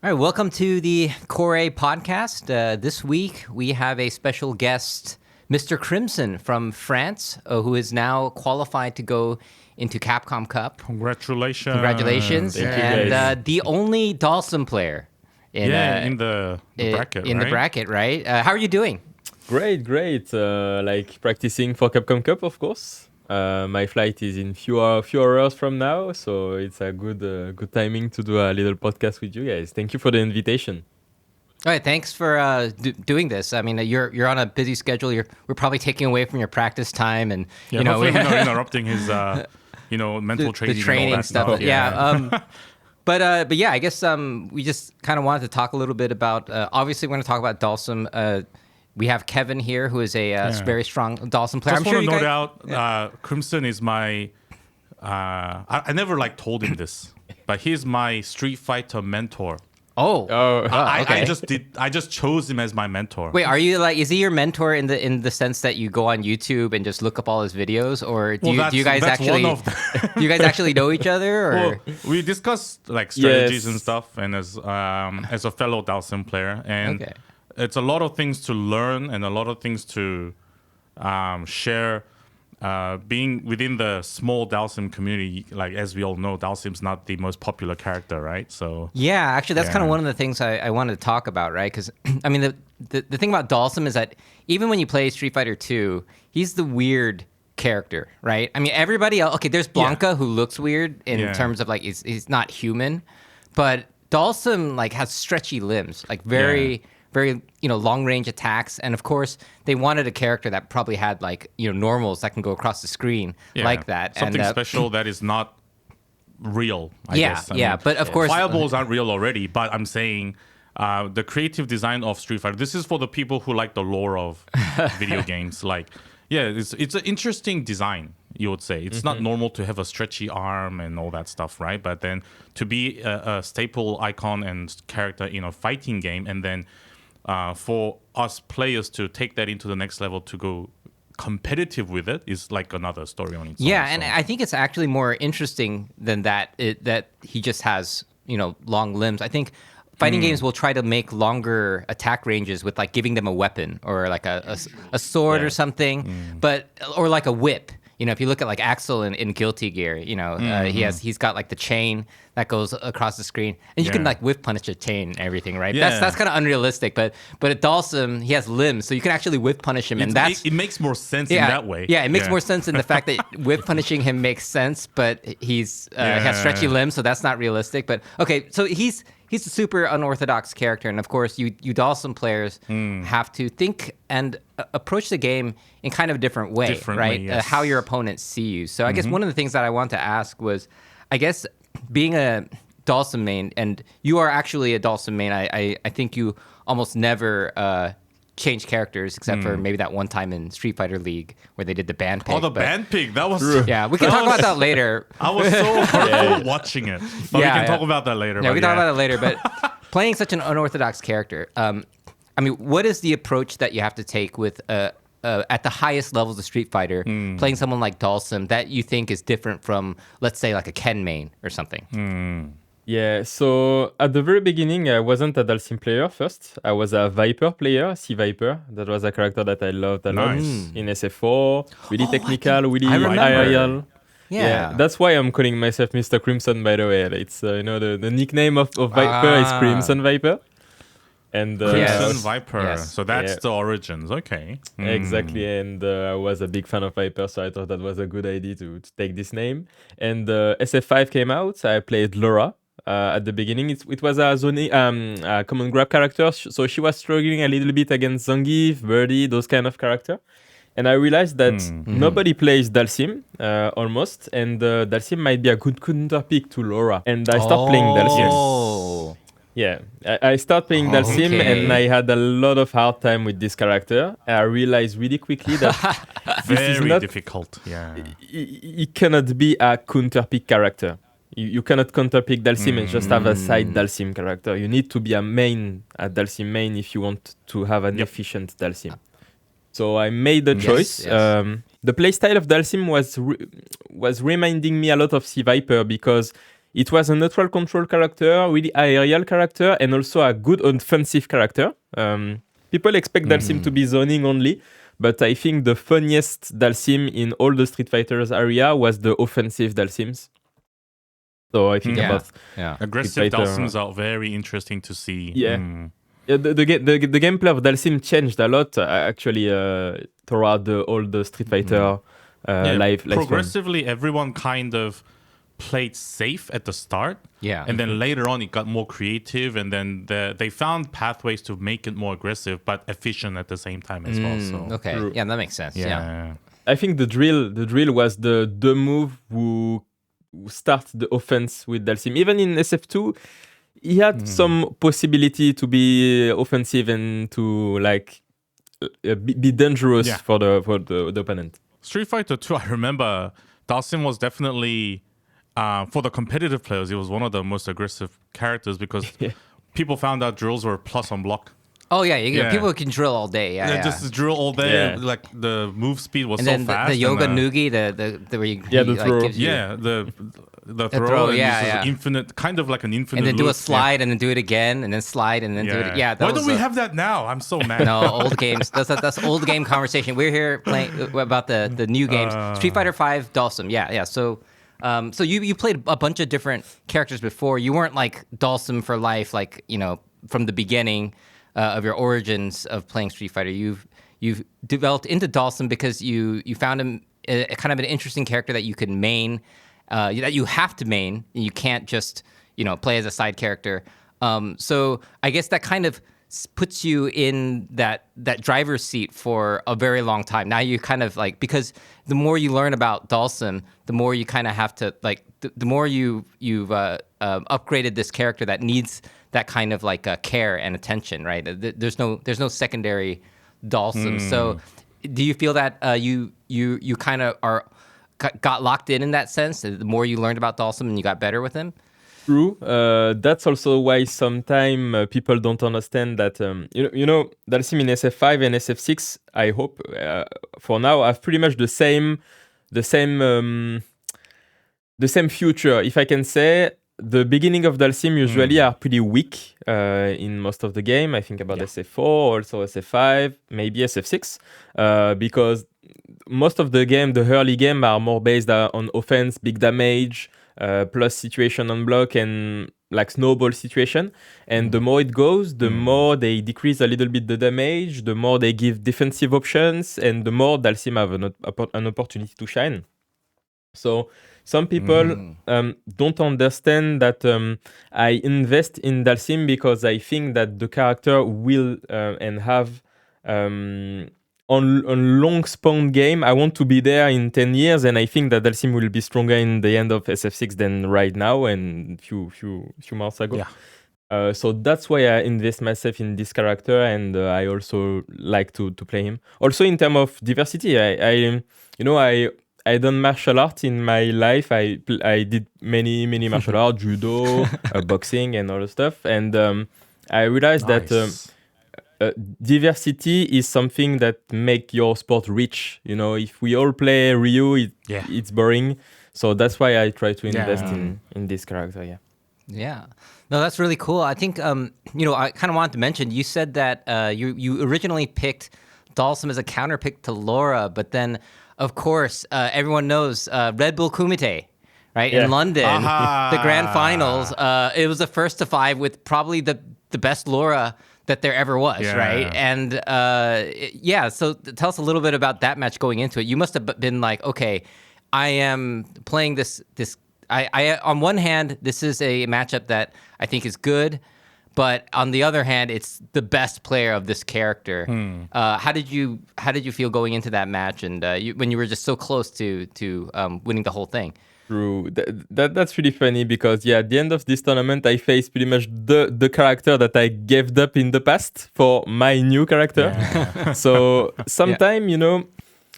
All right, welcome to the Core podcast. This week we have a special guest, Mr. Crimson from France, who is now qualified to go into Capcom Cup. Congratulations. Congratulations. Thank you, And guys. the only Dalsum player in the bracket, in right? the bracket, right? How are you doing? Great. Like practicing for Capcom Cup, of course. My flight is in few hours from now, so it's a good timing to do a little podcast with you guys. Thank you for the invitation. All right, thanks for doing this. I mean, you're on a busy schedule. We're probably taking away from your practice time, and Yeah, hopefully we're not interrupting his, mental training, the training and all that stuff. Yeah. But yeah, I guess we just kind of wanted to talk a little bit about. Obviously, we're going to talk about Dalsum. We have Kevin here, who is a very strong Dalsum player. Just want to note out, Crimson is my. I never told him this, but he's my Street Fighter mentor. Okay. I just chose him as my mentor. Wait, are you is he your mentor in the sense that you go on YouTube and just look up all his videos, or do you guys actually do you guys actually know each other? Or well, we discuss strategies and stuff, and as a fellow Dalsum player, and it's a lot of things to learn and a lot of things to share. Being within the small Dalsim community, as we all know, Dalsim's not the most popular character, right? So yeah, actually, that's kind of one of the things I wanted to talk about, right? Because I mean, the thing about Dalsim is that even when you play Street Fighter 2, he's the weird character, right? I mean, everybody else. Okay, there's Blanca who looks weird in terms of he's not human, but Dalsim has stretchy limbs, very long range attacks, and of course they wanted a character that probably had normals that can go across the screen like that. Something special that is not real. I guess. But of course fireballs aren't real already. But I'm saying the creative design of Street Fighter. This is for the people who like the lore of video games. It's an interesting design. You would say it's not normal to have a stretchy arm and all that stuff, right? But then to be a staple icon and character in a fighting game, and then for us players to take that into the next level to go competitive with it is another story on its own. Yeah, and I think it's actually more interesting than that. That he just has long limbs. I think fighting games will try to make longer attack ranges with giving them a weapon or a sword or something, or a whip. If you look at Axel in Guilty Gear, he's got the chain that goes across the screen, and you can whiff punish a chain and everything, right? Yeah. That's kind of unrealistic, but at Dalsum he has limbs, so you can actually whiff punish him, and it makes more sense in that way. Yeah, it makes more sense in the fact that whiff punishing him makes sense, but he has stretchy limbs, so that's not realistic. But okay, so he's a super unorthodox character, and of course, you Dalsum players have to think and approach the game in kind of a different way, right? Yes. How your opponents see you. So I guess one of the things that I want to ask was, I guess being a Dalsum main, and you are actually a Dalsum main, I think you almost never change characters except for maybe that one time in Street Fighter League where they did the band pick. Oh, the band pick. That was... Yeah, we can talk about that later. I was so hurtful watching it. But we can talk about that later. Yeah, we can talk about it later. But playing such an unorthodox character, I mean, what is the approach that you have to take with at the highest levels of Street Fighter, playing someone like Dalsum that you think is different from, let's say, a Ken main or something? Yeah, so at the very beginning, I wasn't a Dalsim player first. I was a Viper player, Sea Viper. That was a character that I loved a lot in SF4. Really technical, really aerial. Yeah, that's why I'm calling myself Mr. Crimson, by the way. It's the nickname of Viper is Crimson Viper. And Crimson Viper. Yes. So that's the origins. Okay. Exactly. And I was a big fan of Viper, so I thought that was a good idea to take this name. And SF5 came out. I played Laura. At the beginning, it was a common grab character, so she was struggling a little bit against Zangief, Birdie, those kind of character. And I realized that nobody plays Dalsim, almost, and Dalsim might be a good counter pick to Laura. And I started playing Dalsim. Yeah, I started playing Dalsim, and I had a lot of hard time with this character. I realized really quickly that this is not difficult. Yeah, it cannot be a counter pick character. You cannot counterpick Dalsim and just have a side Dalsim character. You need to be a Dalsim main if you want to have an efficient Dalsim. So I made the choice. The playstyle of Dalsim was reminding me a lot of Sea Viper because It was a neutral control character, really aerial character, and also a good offensive character. People expect Dalsim to be zoning only, but I think the funniest Dalsim in all the Street Fighters area was the offensive Dalsims. So I think about aggressive Dalsims are very interesting to see. The gameplay of Dalsim changed a lot actually throughout all the Street Fighter live. Progressively, everyone kind of played safe at the start. Yeah. And then later on, it got more creative, and then they found pathways to make it more aggressive but efficient at the same time as well. So. Okay. True. Yeah, that makes sense. Yeah. I think the drill was the move who start the offense with Dalsim. Even in SF2, he had some possibility to be offensive and to like be dangerous for the opponent. Street Fighter 2, I remember Dalsim was definitely for the competitive players, he was one of the most aggressive characters because people found out drills were plus on block. Oh yeah, people can drill all day. Yeah, just drill all day. Like the move speed was and so fast. The yoga noogie, the where you the throw. Gives you the throw. Infinite, kind of like an infinite. And then loop. do a slide and then do it again and then slide and then do it. Yeah. Why don't we have that now? I'm so mad. No, old games. That's old game conversation. We're here playing about the new games. Street Fighter 5, Dalsim. Yeah. So you played a bunch of different characters before. You weren't like Dalsim for life, like from the beginning. Of your origins of playing Street Fighter, you've developed into Dalsim because you found him a kind of an interesting character that you could main, that you have to main. And you can't just play as a side character. So I guess that kind of puts you in that driver's seat for a very long time. Now you kind of like, because the more you learn about Dalsim, the more you kind of have to like the more you've upgraded this character that needs that kind of like care and attention, right? There's no secondary Dalsim. So, do you feel that you kind of got locked in that sense? The more you learned about Dalsim and you got better with him. True. That's also why sometimes people don't understand that. Dalsim in SF5 and SF6, I hope for now have pretty much the same future, if I can say. The beginning of Dalsim usually are pretty weak in most of the game. I think about SF4, also SF5, maybe SF6, because most of the game, the early game, are more based on offense, big damage, plus situation on block and like snowball situation. And the more it goes, the more they decrease a little bit the damage, the more they give defensive options, and the more Dalsim have an opportunity to shine. So some people don't understand that I invest in Dalsim because I think that the character will and have on long spawn game. I want to be there in 10 years, and I think that Dalsim will be stronger in the end of SF6 than right now and few months ago. Yeah. So that's why I invest myself in this character, and I also like to play him. Also in terms of diversity, I done martial art in my life. I did many martial art, judo, boxing, and all the stuff. And I realized that diversity is something that make your sport rich. If we all play Ryu, it's boring. So that's why I try to invest in this character. Yeah. Yeah. No, that's really cool. I think I kind of wanted to mention. You said that you originally picked Dalsim as a counter pick to Laura, but then. Of course, everyone knows Red Bull Kumite, right? In London, the grand finals, it was the first to 5 with probably the best Laura that there ever was, right? And so tell us a little bit about that match going into it. You must have been like, okay, I am playing this. I on one hand, this is a matchup that I think is good. But on the other hand, it's the best player of this character. How did you feel going into that match, and when you were just so close to winning the whole thing? True. That's really funny because at the end of this tournament, I faced pretty much the character that I gave up in the past for my new character. Yeah. So sometimes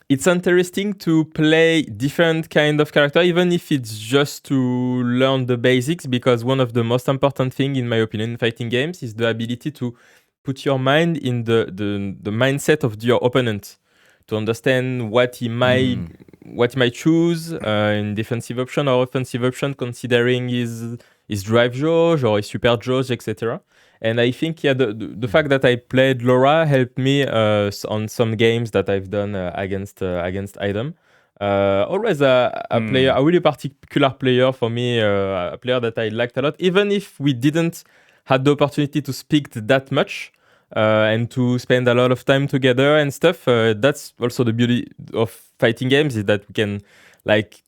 it's interesting to play different kind of character, even if it's just to learn the basics, because one of the most important thing, in my opinion, in fighting games is the ability to put your mind in the mindset of your opponent, to understand what he might what he might choose in defensive option or offensive option, considering his drive jauge or his super jauge, etc. And I think the fact that I played Laura helped me on some games that I've done against Idom. Always a player, a really particular player for me, a player that I liked a lot, even if we didn't had the opportunity to speak that much and to spend a lot of time together and stuff. That's also the beauty of fighting games, is that we can like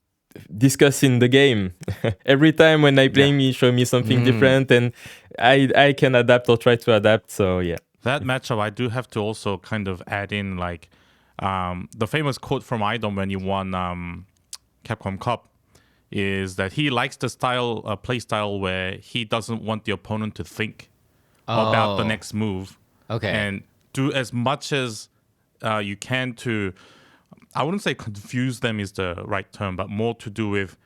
discuss in the game. Every time when I play him, he show me something different, and I can adapt or try to adapt. So yeah. That matchup, I do have to also kind of add in like the famous quote from Idom when he won Capcom Cup is that he likes the play style where he doesn't want the opponent to think about the next move. Okay. And do as much as you can to, I wouldn't say confuse them is the right term, but more to do with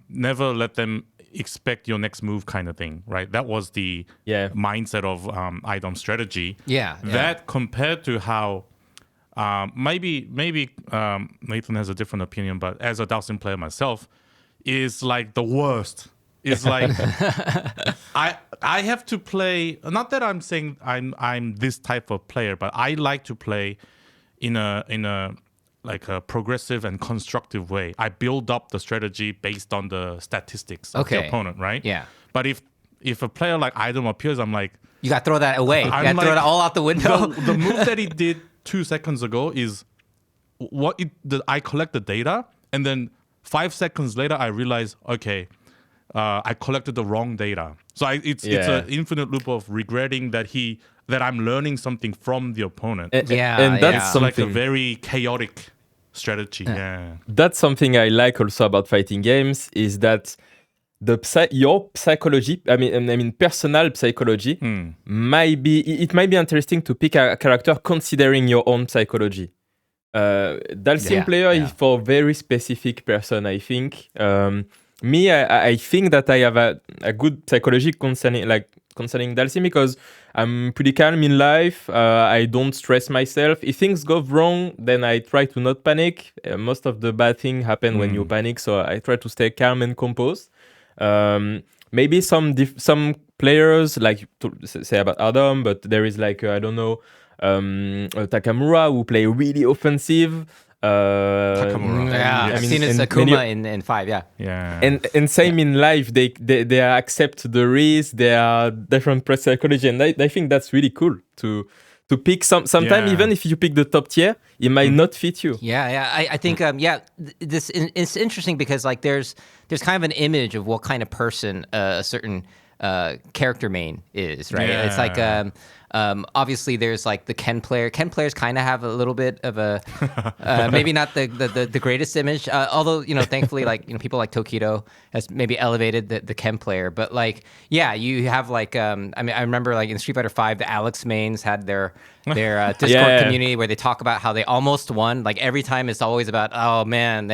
never let them expect your next move kind of thing, right? That was the mindset of Idom's strategy. That compared to how maybe Nathan has a different opinion, but as a Dhalsim player myself, is like the worst. It's like I have to play. Not that I'm saying I'm this type of player, but I like to play in a like a progressive and constructive way. I build up the strategy based on the statistics of the opponent, right? Yeah. But if a player like Idom appears, I'm like, you got to throw that away. You got to throw it all out the window. The move that he did 2 seconds ago is I collect the data, and then 5 seconds later I realize, okay, I collected the wrong data. So it's an infinite loop of regretting that I'm learning something from the opponent. And that's something, like a very chaotic strategy. That's something I like also about fighting games, is that your psychology, I mean personal psychology, might be interesting to pick a character considering your own psychology. Dhalsim player is for very specific person, I think. Me, I think that I have a good psychology concerning Dhalsim, because I'm pretty calm in life. I don't stress myself. If things go wrong, then I try to not panic. Most of the bad things happen when you panic, so I try to stay calm and composed. Maybe some players, like to say about Adam, but there is like I don't know, Takamura, who play really offensive. Takamura. I've seen his Akuma in 5. And same in life, they accept the risk. They are different press psychology, and I think that's really cool to pick sometimes even if you pick the top tier, it might not fit you. I think it's interesting because like there's kind of an image of what kind of person a certain character main is, right? It's like obviously there's like the Ken player. Ken players kind of have a little bit of a maybe not the greatest image, although thankfully like people like Tokido has maybe elevated the Ken player. But like you have like I mean I remember like in Street Fighter 5 the Alex mains had their Discord community where they talk about how they almost won. Like every time it's always about, oh man,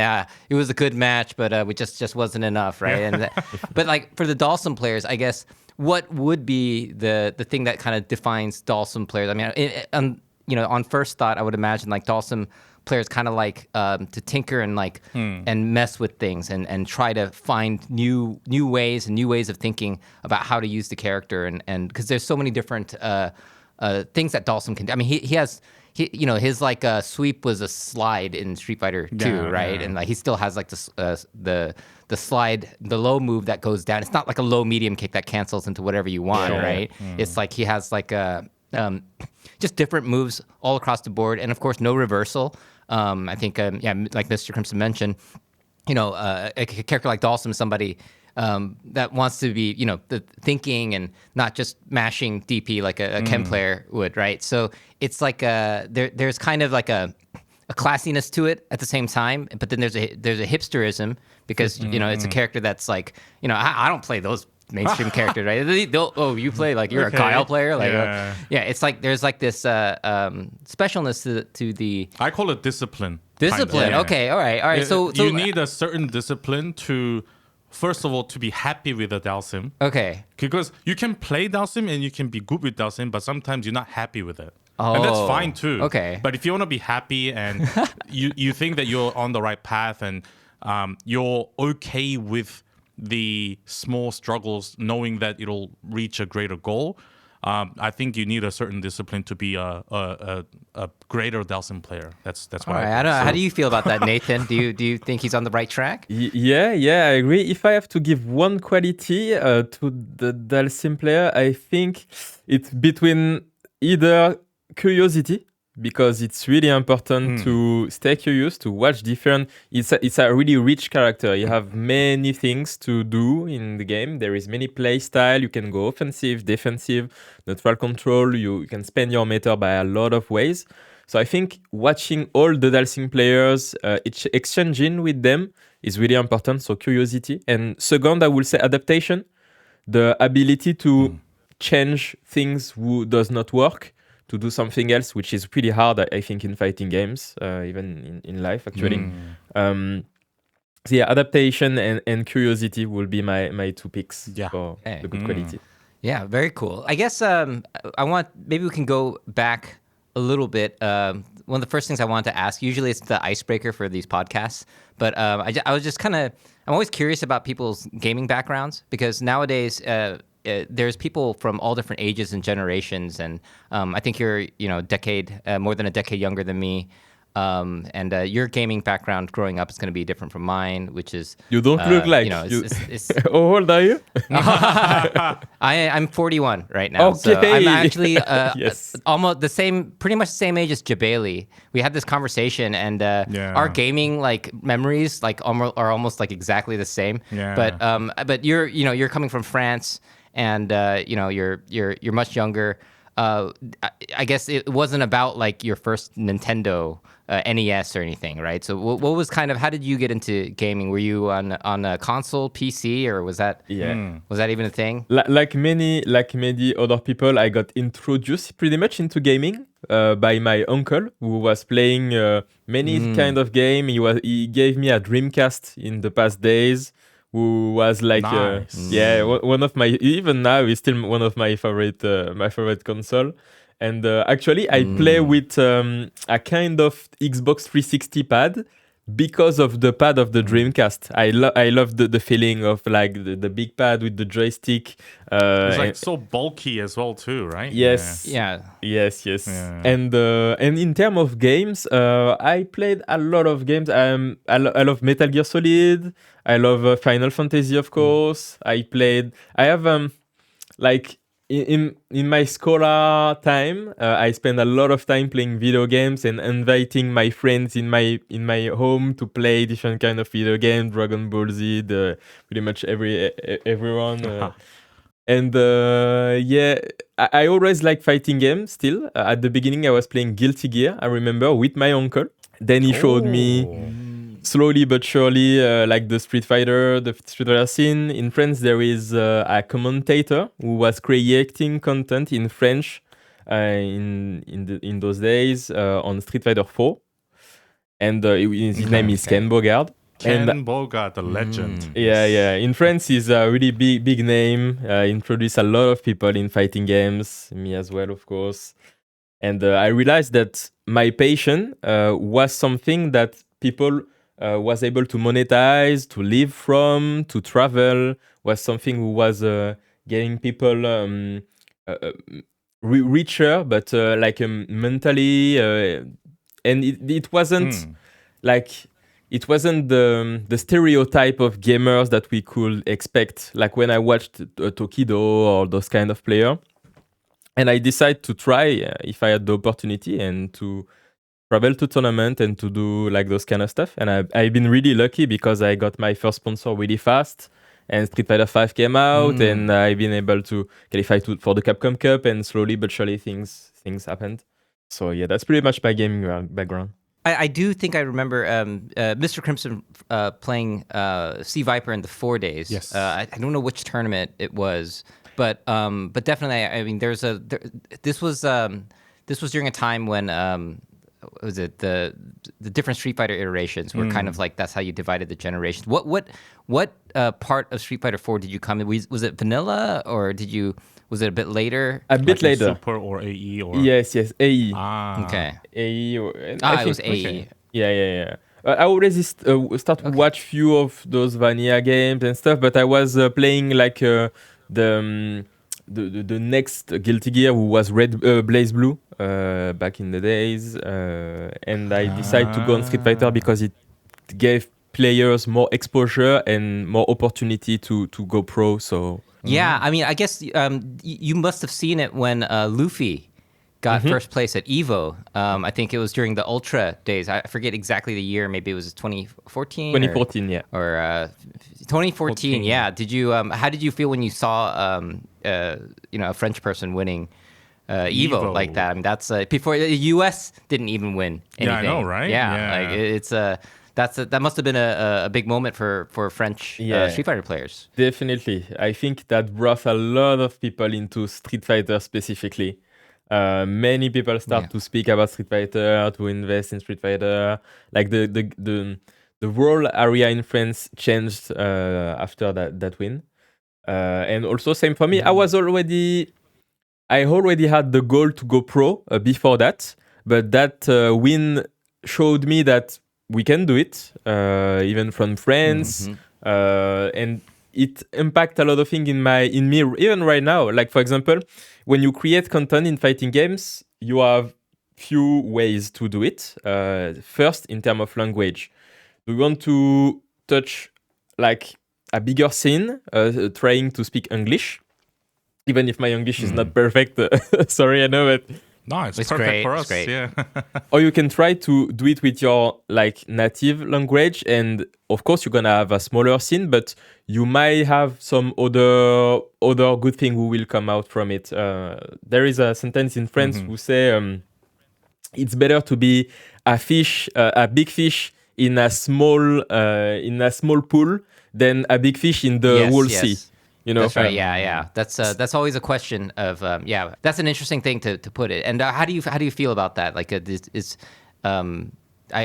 it was a good match, but we just wasn't enough, right? And but like for the Dhalsim players, I guess what would be the thing that kind of defines Dhalsim players? I mean, on first thought, I would imagine like Dhalsim players kind of like to tinker and like and mess with things and try to find new ways and new ways of thinking about how to use the character and because there's so many different things that Dhalsim can do. I mean, he has his like sweep was a slide in Street Fighter 2, right? And like he still has like the slide, the low move that goes down. It's not like a low medium kick that cancels into whatever you want, right? It's like he has like just different moves all across the board, and of course no reversal. I think like Mr. Crimson mentioned, a character like Dhalsim is somebody that wants to be, the thinking and not just mashing DP like a Ken player would, right? So it's like there's kind of like a classiness to it at the same time, but then there's a hipsterism because it's a character that's like I don't play those mainstream characters, right? You play like you're a Kyle player, like it's like there's like this specialness to the. I call it discipline. Discipline, kind of. Okay, all right. So you need a certain discipline to. First of all, to be happy with a Dhalsim. Okay. Because you can play Dhalsim and you can be good with Dhalsim, but sometimes you're not happy with it. And that's Oh, fine too. okay. But if you want to be happy and you think that you're on the right path and you're okay with the small struggles, knowing that it'll reach a greater goal, I think you need a certain discipline to be a greater Dalsim player. That's All what right. I I think. don't, So- how do you feel about that, Nathan? Do you think he's on the right track? Yeah, I agree. If I have to give one quality to the Dalsim player, I think it's between either curiosity, because it's really important to stay curious, to watch different. It's a really rich character. You have many things to do in the game. There is many play style. You can go offensive, defensive, neutral control. You can spend your meta by a lot of ways. So I think watching all the Dalsim players, exchanging with them is really important. So curiosity. And second, I will say adaptation, the ability to change things who does not work to do something else, which is pretty hard, I think, in fighting games, even in life, actually. So yeah, adaptation and curiosity will be my two picks Yeah. for Okay. the good quality. Yeah, very cool. I guess maybe we can go back a little bit. One of the first things I wanted to ask, usually it's the icebreaker for these podcasts, but I was just I'm always curious about people's gaming backgrounds, because nowadays there's people from all different ages and generations, and I think you're more than a decade younger than me. And your gaming background growing up is going to be different from mine, which is You don't look like it's How old are you? I'm 41 right now, so Okay. I'm actually Yes. almost pretty much the same age as Jabali. We had this conversation, and our gaming memories are almost exactly the same. Yeah. But you're coming from France, and you're much younger. I guess it wasn't about your first Nintendo NES or anything, right? So what was how did you get into gaming? Were you on a console, PC, or was that even a thing? Like many other people, I got introduced pretty much into gaming by my uncle, who was playing many kind of game. He gave me a Dreamcast in the past days, who was Nice. one of my, even now is still one of my favorite console. And actually, I play with a kind of Xbox 360 pad because of the pad of the Dreamcast. I love the feeling of the big pad with the joystick. It's so bulky as well too, right? Yes. Yeah. Yes. Yeah. And in terms of games, I played a lot of games. I love Metal Gear Solid. I love Final Fantasy, of course. I have in my scholar time, I spend a lot of time playing video games and inviting my friends in my home to play different kind of video games, Dragon Ball Z, pretty much everyone. And I always like fighting games still. At the beginning, I was playing Guilty Gear, I remember, with my uncle. Then he showed me slowly but surely, the Street Fighter scene. In France, there is a commentator who was creating content in French in those days on Street Fighter 4. And his name is Ken Bogard. Ken Bogard, the legend. Yeah. In France, he's a really big name. Introduced a lot of people in fighting games, me as well, of course. And I realized that my passion was something that people was able to monetize, to live from, to travel, was something who was getting people richer, but mentally, and it wasn't it wasn't the stereotype of gamers that we could expect, like when I watched Tokido or those kind of player. And I decided to try if I had the opportunity and to travel to tournament and to do those kind of stuff. And I've been really lucky because I got my first sponsor really fast. And Street Fighter 5 came out, and I've been able to qualify for the Capcom Cup, and slowly but surely things happened. So yeah, that's pretty much my gaming background. I do think I remember Mr. Crimson playing Sea Viper in the 4 days. Yes. I don't know which tournament it was, but definitely, I mean, this was during a time when was it the different Street Fighter iterations were kind of like that's how you divided the generations. What part of Street Fighter 4 did you come in? Was it vanilla or was it a bit later? A bit Like in later. Super or AE or Yes, AE. Okay. AE. I It was think, AE. Yeah. I already start to watch few of those vanilla games and stuff, but I was playing like the next Guilty Gear, who was Red Blaze Blue back in the days, and I decided to go on Street Fighter because it gave players more exposure and more opportunity to go pro. So Yeah, I mean, I guess you must have seen it when Luffy got first place at Evo. I think it was during the Ultra days. I forget exactly the year. Maybe it was 2014. 2014, yeah. Or 2014. Yeah. Did you? How did you feel when you saw a French person winning Evo like that? I mean, that's before the U.S. didn't even win anything. Yeah, I know, right? Yeah. Like it's that must have been a big moment for French Street Fighter players. Definitely. I think that brought a lot of people into Street Fighter specifically. Many people start to speak about Street Fighter, to invest in Street Fighter. Like the whole area in France changed after that win. And also same for me. I already had the goal to go pro before that, but that win showed me that we can do it, even from France, and it impacts a lot of things in me even right now. Like for example, when you create content in fighting games, you have few ways to do it. First, in terms of language, we want to touch like a bigger scene, trying to speak English, even if my English is not perfect. Sorry, I know it. No, it's It's perfect great, for it's us. great. Yeah. Or you can try to do it with your like native language, and of course you're gonna have a smaller scene, but you might have some other good thing who will come out from it. There is a sentence in France who say it's better to be a big fish in a small pool than a big fish in the whole sea. You know? That's right. Yeah. That's always a question of That's an interesting thing to put it. And how do you feel about that? Like, I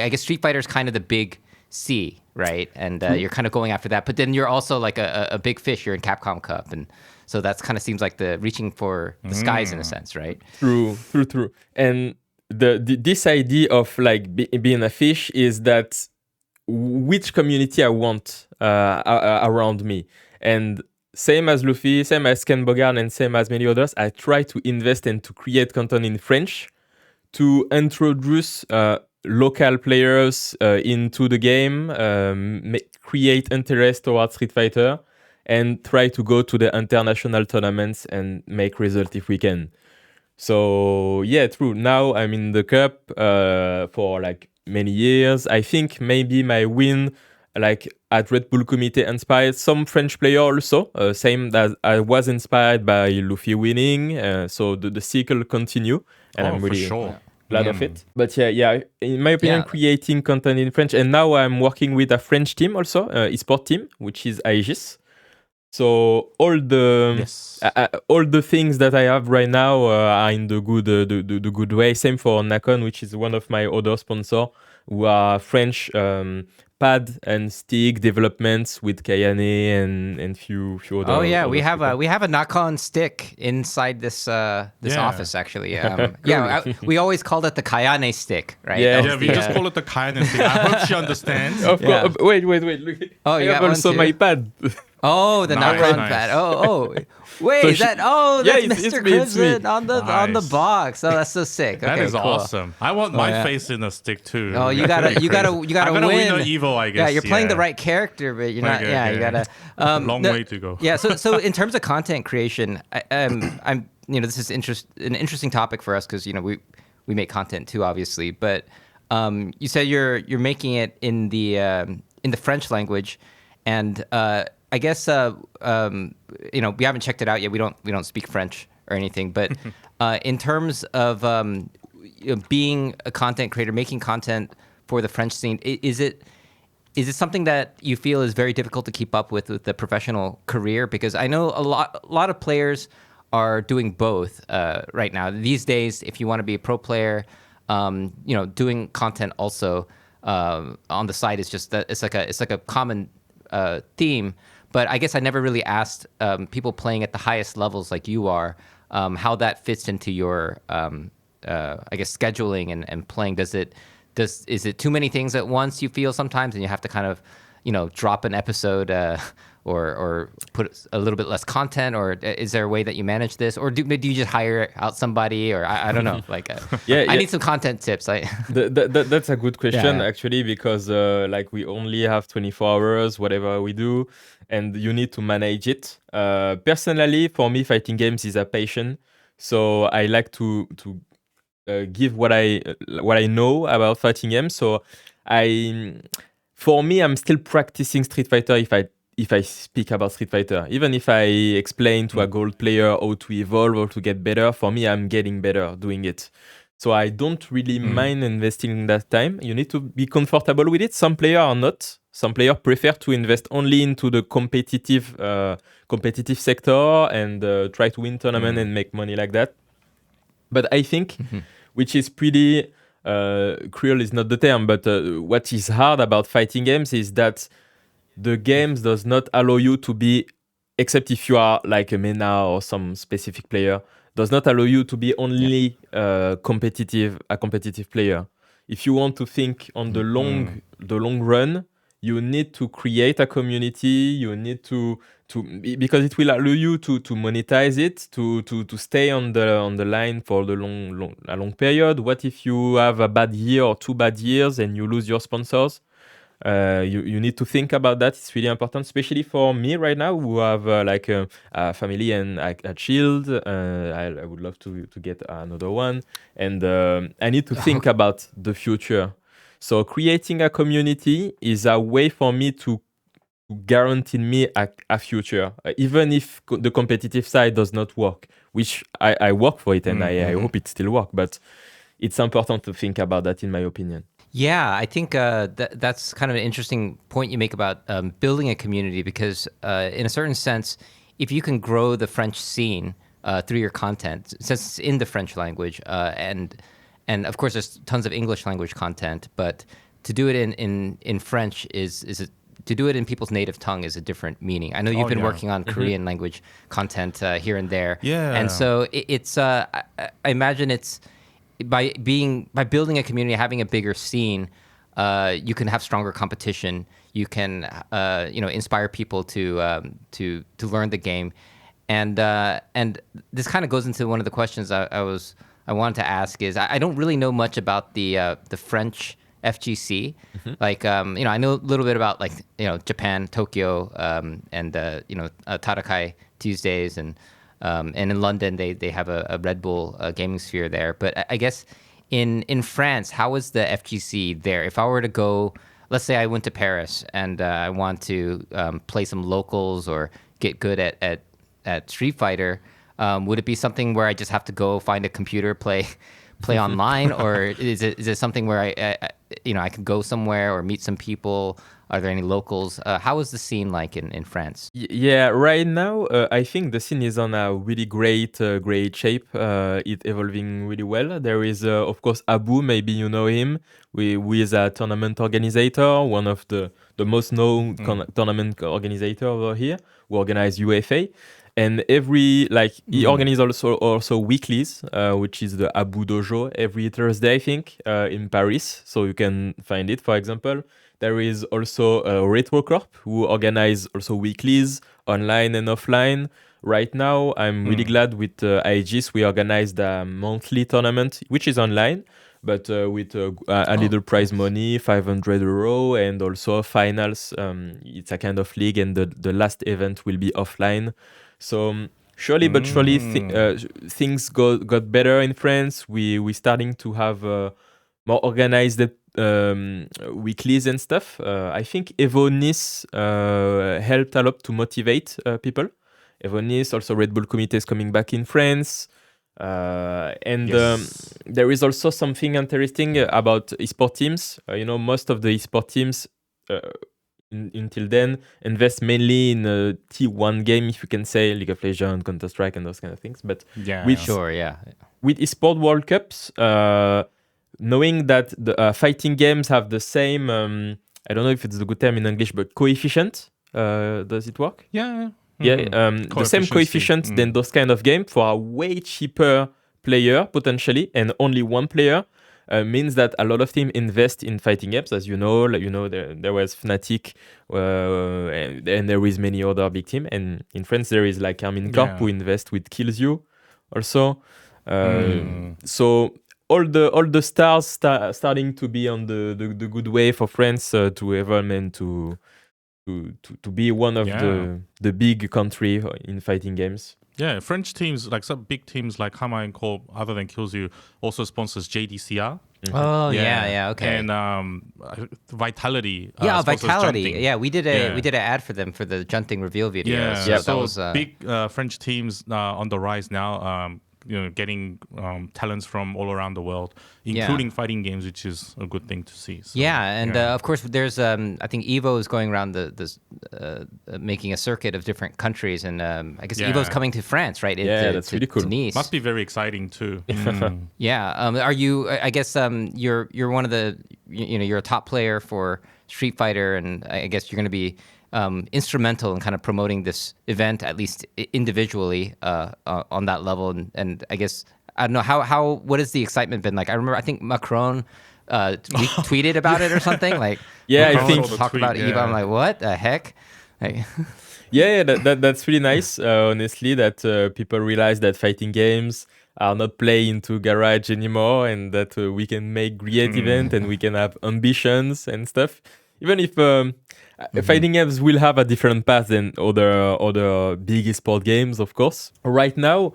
guess Street Fighter is kind of the big C, right? And you're kind of going after that. But then you're also like a big fish. You're in Capcom Cup, and so that's kind of seems like the reaching for the skies in a sense, right? True. And this idea of like being a fish is that which community I want around me. And same as Luffy, same as Ken Bogard, and same as many others, I try to invest and to create content in French to introduce local players into the game, create interest towards Street Fighter, and try to go to the international tournaments and make result if we can. So yeah, true. Now I'm in the cup for like many years. I think maybe my win like at Red Bull Comité inspired some French player also, same as I was inspired by Luffy winning, so the cycle continue, and I'm really glad of it. But yeah, in my opinion, creating content in French, and now I'm working with a French team also, esport team, which is Aegis. So all the things that I have right now are in the good way. Same for Nakon, which is one of my other sponsors, who are French pad and stick developments with Kayane and few other. Oh yeah, other we have people. a knock-on stick inside this office actually. Cool. We always called it the Kayane stick, right? Yeah. Yeah, we just call it the kindness thing. I hope she understands. Of course. Wait. Look. Oh, I you have got one also too? my pad. Oh, the Nice, knock-on nice. pad. Oh. Wait, So is that? Oh, Yeah, that's it's Mr. me, it's me. Crimson on the Nice. box. Oh, that's so sick. That Okay, is cool. awesome. I want my yeah. face in a stick too. Oh, you gotta I'm gonna win. win Evo, I guess. Yeah, you're playing the right character, but you're not. Okay, Yeah, okay. you gotta. Long way to go. Yeah, so in terms of content creation, I'm this is an interesting topic for us because we make content too, obviously. But you said you're making it in the French language, and I guess we haven't checked it out yet. We don't speak French or anything, but in terms of being a content creator, making content for the French scene, is it something that you feel is very difficult to keep up with the professional career? Because I know a lot of players are doing both right now. These days, if you want to be a pro player, doing content also on the side is just that it's like a common theme. But I guess I never really asked people playing at the highest levels like you are how that fits into your I guess scheduling and playing. Is it too many things at once you feel sometimes, and you have to kind of drop an episode or put a little bit less content, or is there a way that you manage this, or do you just hire out somebody, or I don't know, like I need some content tips. That's a good question actually, because like we only have 24 hours whatever we do, and you need to manage it. Personally, for me, fighting games is a passion, so I like to give what I know about fighting games. So for me, I'm still practicing Street Fighter if I speak about Street Fighter. Even if I explain to a gold player how to evolve or to get better, for me, I'm getting better doing it. So I don't really mind investing that time. You need to be comfortable with it. Some players are not. Some players prefer to invest only into the competitive sector and try to win tournament and make money like that. But I think, which is pretty cruel is not the term, but what is hard about fighting games is that the games does not allow you to be, except if you are like a MENA or some specific player, does not allow you to be only a competitive player. If you want to think on the long run, you need to create a community. You need to because it will allow you to monetize it, to stay on the line for a long period. What if you have a bad year or 2 bad years and you lose your sponsors? You need to think about that. It's really important, especially for me right now, who have like a family and a child. I would love to get another one, and I need to think about the future. So creating a community is a way for me to guarantee me a future, even if the competitive side does not work, which I work for it, and I hope it still works. But it's important to think about that, in my opinion. Yeah, I think that's kind of an interesting point you make about building a community, because in a certain sense, if you can grow the French scene through your content, since it's in the French language, and of course there's tons of English language content, but to do it in French to do it in people's native tongue is a different meaning. I know you've been working on Korean language content here and there, and so it's I imagine it's by building a community, having a bigger scene, you can have stronger competition. You can inspire people to learn the game, and this kind of goes into one of the questions I wanted to ask. Is I don't really know much about the French FGC. Like I know a little bit about like Japan, Tokyo, and Tarakai Tuesdays, and in London they have a Red Bull gaming sphere there. But I guess in France, how is the FGC there? If I were to go, let's say I went to Paris and I want to play some locals or get good at Street Fighter, would it be something where I just have to go find a computer, play online, or is it something where I could go somewhere or meet some people? Are there any locals? How is the scene like in France? Yeah, right now I think the scene is on a really great shape. It's evolving really well. There is of course Abu, maybe you know him. Who is a tournament organizer, one of the most known tournament organizer over here, who organize UFA. And he organizes also weeklies, which is the Abu Dojo every Thursday, I think, in Paris. So you can find it, for example. There is also Retro Corp, who organize also weeklies, online and offline. Right now, I'm really glad with Aegis, we organized a monthly tournament, which is online, but with a little prize money, 500 euro, and also finals. It's a kind of league, and the last event will be offline. So surely but surely things got better in France. We starting to have more organized weeklies and stuff. I think Evo Nice helped a lot to motivate people. Evo Nice, also Red Bull Committee is coming back in France. And there is also something interesting about esports teams. Most of the esports teams until then invest mainly in a T1 game, if you can say, League of Legends, Counter-Strike, and those kind of things. But with esports World Cups, knowing that the fighting games have the same, I don't know if it's the good term in English, but coefficient. Does it work? Yeah. Yeah, the same Coefficiency. coefficient than those kind of game for a way cheaper player potentially, and only one player. Means that a lot of teams invest in fighting games, as you know. Like, there was Fnatic, and there is many other big team. And in France, there is like Armin Corp who invest with Kills You, also. So all the stars starting to be on the good way for France to evolve to be one of the big country in fighting games. Yeah, French teams, like some big teams like Hama and Corp, other than Kills You, also sponsors JDCR. Oh yeah, okay. And Vitality. Vitality. Junting. Yeah, we did an ad for them for the Junting reveal video. Yeah, so that was big French teams on the rise now. Getting talents from all around the world, including fighting games, which is a good thing to see. So, of course, there's I think Evo is going around making a circuit of different countries, and I guess Evo's coming to France, right? That's really cool. To Nice. Must be very exciting too. Are you? I guess you're one of the you're a top player for Street Fighter, and I guess you're going to be instrumental in kind of promoting this event, at least individually, on that level. And I guess, I don't know, what has the excitement been like? I think Macron tweeted about it or something. Like, yeah, Macron I think talked about Evo. I'm like, what the heck? Like, that's really nice, honestly, that people realize that fighting games are not played into garage anymore, and that we can make great event and we can have ambitions and stuff. Even if fighting games will have a different path than other big sport games, of course. Right now,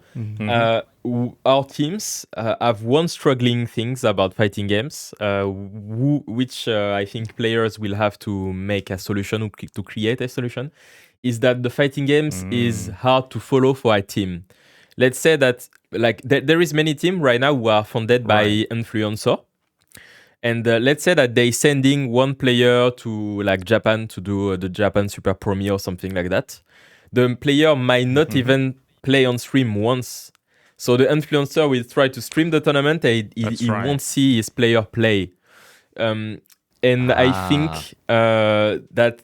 our teams have one struggling things about fighting games, which I think players will have to make a solution, to create a solution, is that the fighting games is hard to follow for a team. Let's say that like there is many teams right now who are funded by influencer. And let's say that they sending one player to like Japan to do the Japan Super Premier or something like that. The player might not even play on stream once. So the influencer will try to stream the tournament and he won't see his player play. And I think that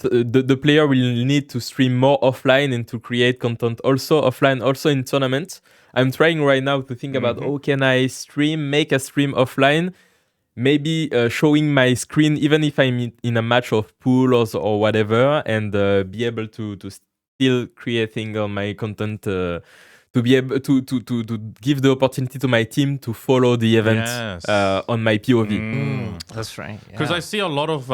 the player will need to stream more offline and to create content also offline, also in tournament. I'm trying right now to think about, can I make a stream offline? Maybe showing my screen, even if I'm in a match of pool or whatever, and be able to still creating on my content, to be able to give the opportunity to my team to follow the event on my POV. That's right. Because I see a lot of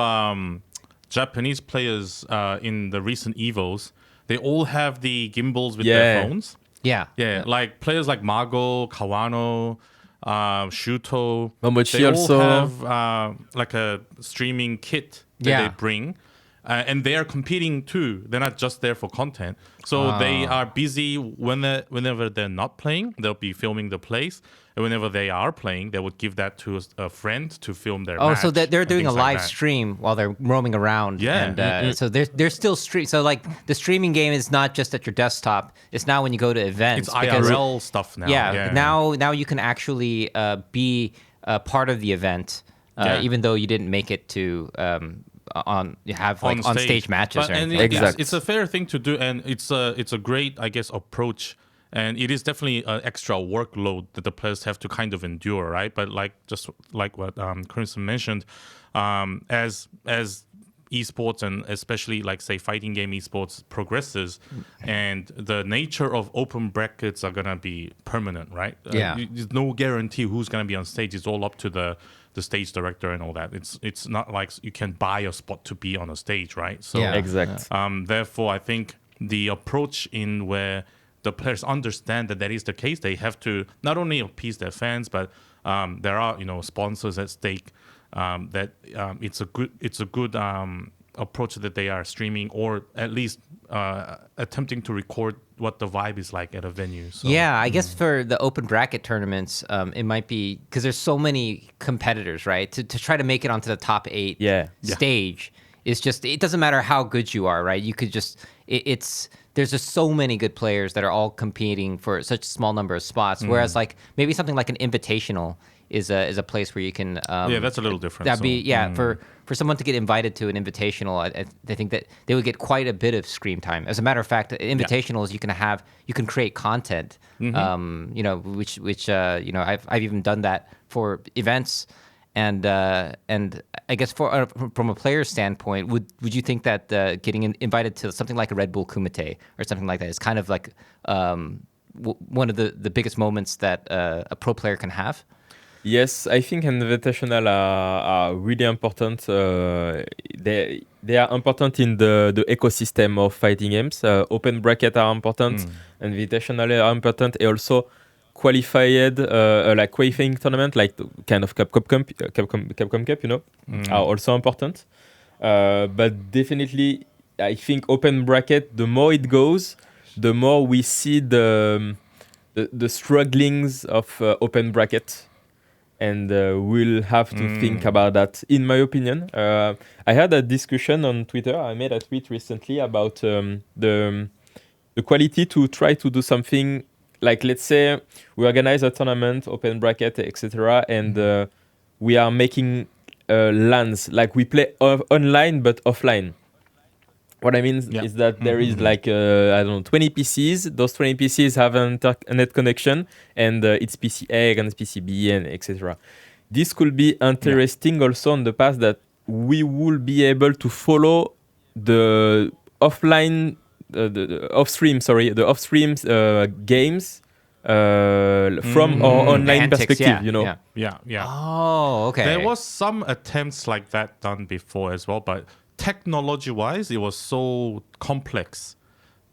Japanese players in the recent Evos. They all have the gimbals with their phones. Yeah. Like players like Mago, Kawano, Shuto, Momochi they also all have like a streaming kit that they bring, and they are competing too. They're not just there for content, so they are busy whenever they're not playing. They'll be filming the plays, and whenever they are playing, they would give that to a friend to film their match. So they're doing a live like stream while they're roaming around. Yeah. And so they're still stream. So like the streaming game is not just at your desktop. It's now when you go to events. It's IRL stuff now. Now you can actually be a part of the event, even though you didn't make it to on stage matches. And it's a fair thing to do, and it's a great, I guess, approach. And it is definitely an extra workload that the players have to kind of endure, right? But just like what Crimson mentioned, as esports and especially like say fighting game esports progresses, and the nature of open brackets are gonna be permanent, right? There's no guarantee who's gonna be on stage. It's all up to the stage director and all that. It's not like you can buy a spot to be on a stage, right? So therefore, I think the approach in where the players understand that is the case, they have to not only appease their fans, but there are sponsors at stake. That it's a good approach that they are streaming, or at least attempting to record what the vibe is like at a venue. So, I guess for the open bracket tournaments, it might be because there's so many competitors, right? To try to make it onto the top 8 stage is just, it doesn't matter how good you are, right? You could just there's just so many good players that are all competing for such a small number of spots. Whereas like maybe something like an invitational is a place where you can. Yeah, that's a little different. That'd so, be for someone to get invited to an invitational. I think that they would get quite a bit of screen time. As a matter of fact, invitationals you can create content. Which I've even done that for events. And I guess from a player's standpoint, would you think that getting invited to something like a Red Bull Kumite or something like that is kind of like one of the biggest moments that a pro player can have? Yes, I think invitational are really important. They are important in the ecosystem of fighting games. Open bracket are important, invitational are important, and also qualified like qualifying tournament, like kind of Capcom Cup, are also important. But definitely, I think open bracket, the more it goes, the more we see the strugglings of open bracket. And we'll have to think about that, in my opinion. I had a discussion on Twitter. I made a tweet recently about the quality to try to do something like, let's say, we organize a tournament, open bracket, etc., and we are making LANs. Like we play online but offline. What I mean is that there is like, 20 PCs. Those 20 PCs have a net connection, and it's PC A against PC B, and etc. This could be interesting also on the path that we will be able to follow the offline, the off-stream games from our online perspective, Yeah. Oh, okay. There was some attempts like that done before as well, but technology-wise, it was so complex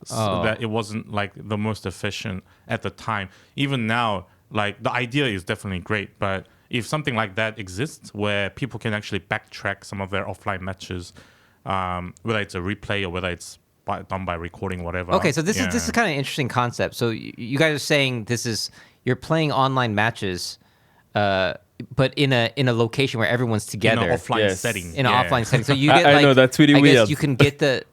that it wasn't like the most efficient at the time. Even now, like the idea is definitely great, but if something like that exists where people can actually backtrack some of their offline matches, whether it's a replay or whether it's done by recording, whatever. Okay, so this is kind of an interesting concept. So you guys are saying you're playing online matches, but in a location where everyone's together. In an offline setting. In an offline setting. So you get I know, that's really weird. I guess you can get the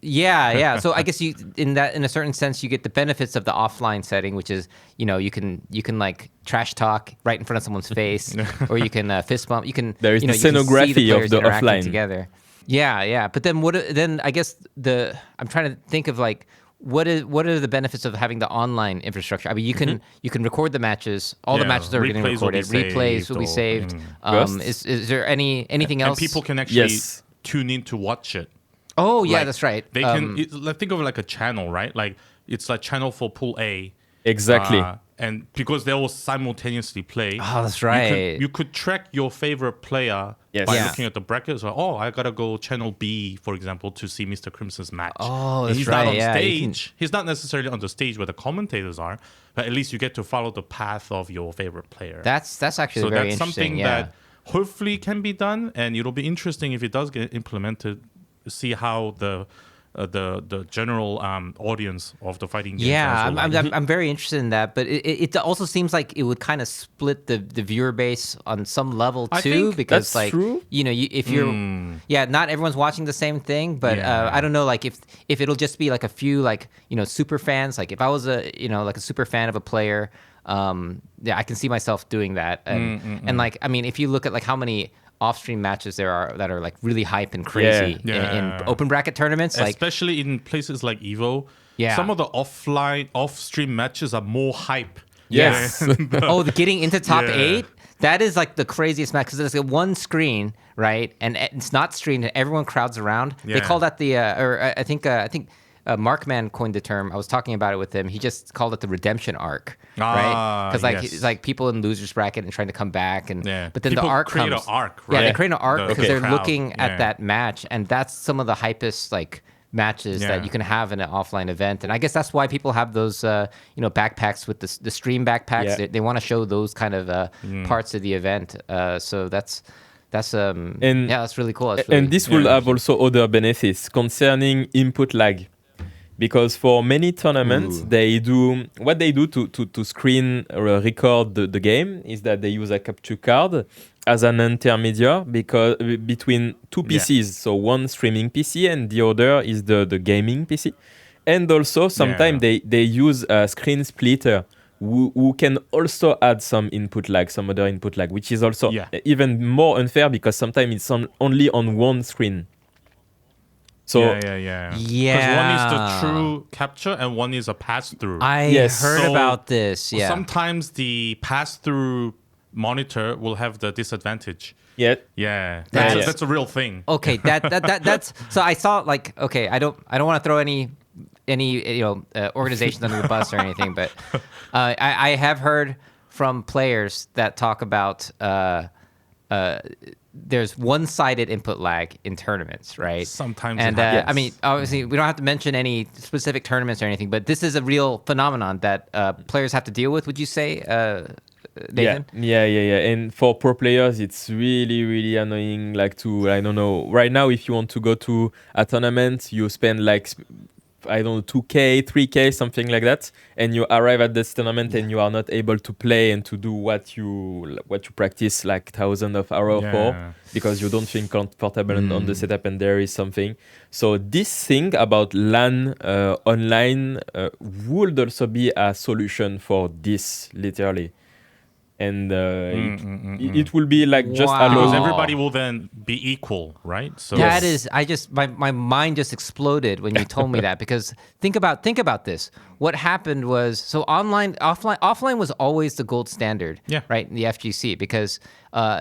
yeah. So I guess in a certain sense you get the benefits of the offline setting, which is, you can like trash talk right in front of someone's face, or you can fist bump. You can There is the you can scenography see the of the interacting offline together. Yeah. But then I guess I'm trying to think of like what are the benefits of having the online infrastructure? I mean, you can record the matches. All the matches are getting recorded. Replays will be saved. Is there anything else? And people can actually tune in to watch it. Oh yeah, that's right. They can think of it like a channel, right? Like it's like channel for pool A. Exactly. And because they will simultaneously play. Oh, that's right. You could track your favorite player by looking at the brackets. Like, I gotta go channel B, for example, to see Mr. Crimson's match. Oh, that's He's right. not on stage. He's not necessarily on the stage where the commentators are, but at least you get to follow the path of your favorite player. That's actually very interesting. So that's something that hopefully can be done, and it'll be interesting if it does get implemented. See how the general audience of the fighting games. I'm very interested in that, but it also seems like it would kind of split the viewer base on some level too, because that's true. If you're not everyone's watching the same thing, but I don't know, like if it'll just be like a few like super fans. Like if I was a a super fan of a player, I can see myself doing that, and like I mean if you look at like how many off-stream matches there are that are like really hype and crazy in open bracket tournaments, especially in places like Evo. Some of the off-stream matches are more hype. Yes. The getting into top 8, that is like the craziest match, because there's one screen, right, and it's not streamed and everyone crowds around. They call that I think Markman coined the term. I was talking about it with him. He just called it the redemption arc, right? Because it's like people in losers bracket and trying to come back, but then people the arc create comes. An arc, right? Yeah, they create an arc because they're crowd. looking at that match, and that's some of the hypest like matches that you can have in an offline event. And I guess that's why people have those backpacks with the stream backpacks. They want to show those kind of parts of the event. So that's really cool. And this will have also other benefits concerning input lag. Because for many tournaments, they do to screen record the game is that they use a capture card as an intermediary between two PCs. So one streaming PC and the other is the gaming PC. And also sometimes they use a screen splitter who can also add some input lag, some other input lag, which is also even more unfair because sometimes it's only on one screen. So yeah. Because one is the true capture and one is a pass-through. I heard about this. Yeah. Sometimes the pass-through monitor will have the disadvantage. Yeah. That's a real thing. Okay, that's so I saw like okay, I don't want to throw any organizations under the bus or anything, but I have heard from players that talk about there's one-sided input lag in tournaments, right? Sometimes, and I mean, obviously, we don't have to mention any specific tournaments or anything, but this is a real phenomenon that players have to deal with. Would you say, Nathan? Yeah. And for pro players, it's really, really annoying. Like I don't know. Right now, if you want to go to a tournament, you spend like I don't know, 2K, 3K, something like that, and you arrive at this tournament and you are not able to play and to do what you practice like thousands of hours for because you don't feel comfortable on the setup and there is something. So this thing about LAN online would also be a solution for this, literally. And it will be like just because everybody will then be equal, right? So that is, my mind just exploded when you told me that, because think about this. What happened was, so offline was always the gold standard, right? In the FGC, because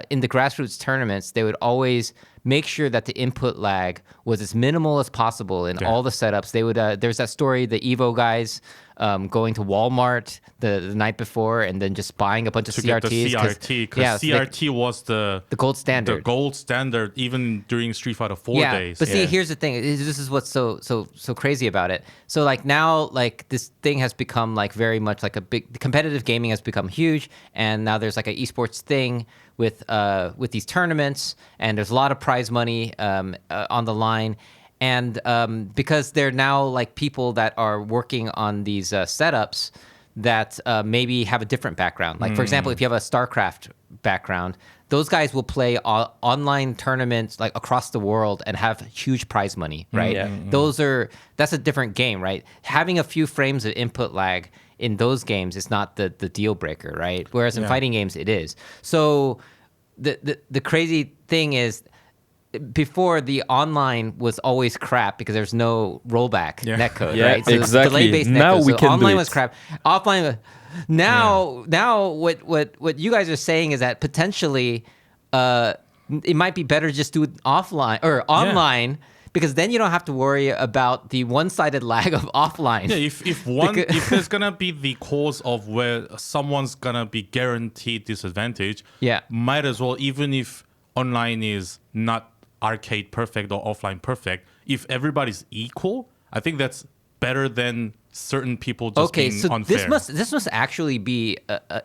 in the grassroots tournaments, they would always make sure that the input lag was as minimal as possible in all the setups. They would there's that story, the Evo guys going to Walmart the night before and then just buying a bunch of CRTs. Because CRT was the gold standard. The gold standard even during Street Fighter 4 days. But see, here's the thing. This is what's so crazy about it. So like now, like this thing has become like very much like a big competitive gaming has become huge, and now there's like an esports thing with these tournaments, and there's a lot of prize money on the line. And because they're now like people that are working on these setups that maybe have a different background. Like, for example, if you have a StarCraft background, those guys will play online tournaments like across the world and have huge prize money, right? That's a different game, right? Having a few frames of input lag in those games is not the deal breaker, right? Whereas in fighting games, it is. So the crazy thing is, before, the online was always crap because there's no rollback netcode, right? So exactly. Delay-based now netcode. we so can online do was crap. Offline. Now what you guys are saying is that potentially it might be better just do it offline or online. Because then you don't have to worry about the one-sided lag of offline. Yeah, if there's gonna be the cause of where someone's gonna be guaranteed disadvantage, might as well, even if online is not arcade perfect or offline perfect, if everybody's equal, I think that's better than certain people just being unfair. This must actually be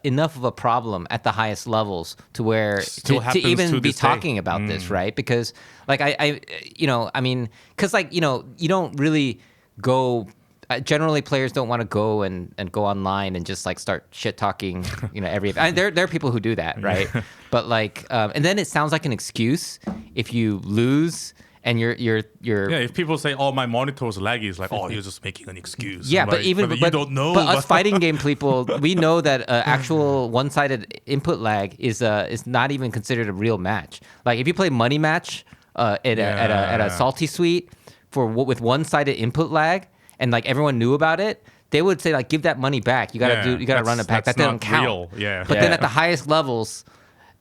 enough of a problem at the highest levels to where to even be talking about this, right? Because like I mean, because like you don't really go. Generally, players don't want to go and go online and just like start shit talking, there are people who do that, right? But like, and then it sounds like an excuse if you lose and you're if people say, "Oh, my monitor was laggy," it's like, "Oh, you're just making an excuse." Yeah, but you don't know. But us fighting game people, we know that actual one-sided input lag is not even considered a real match. Like if you play money match at a salty suite with one-sided input lag, and like everyone knew about it, they would say like, give that money back. You gotta run it back. That doesn't count. Real. Yeah. But then at the highest levels,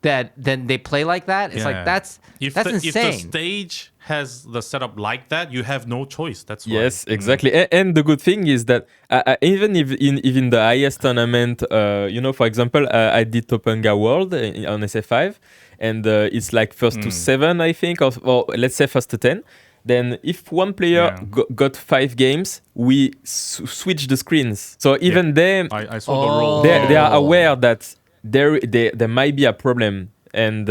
then they play like that. It's like that's insane. If the stage has the setup like that, you have no choice. That's why. Yes, exactly. And the good thing is that even if in the highest tournament, for example, I did Topanga World on SF5, and it's like first to 7, I think, or let's say first to 10. Then if one player got 5 games, we switch the screens. So even them, I saw the rule. They are aware that there might be a problem, and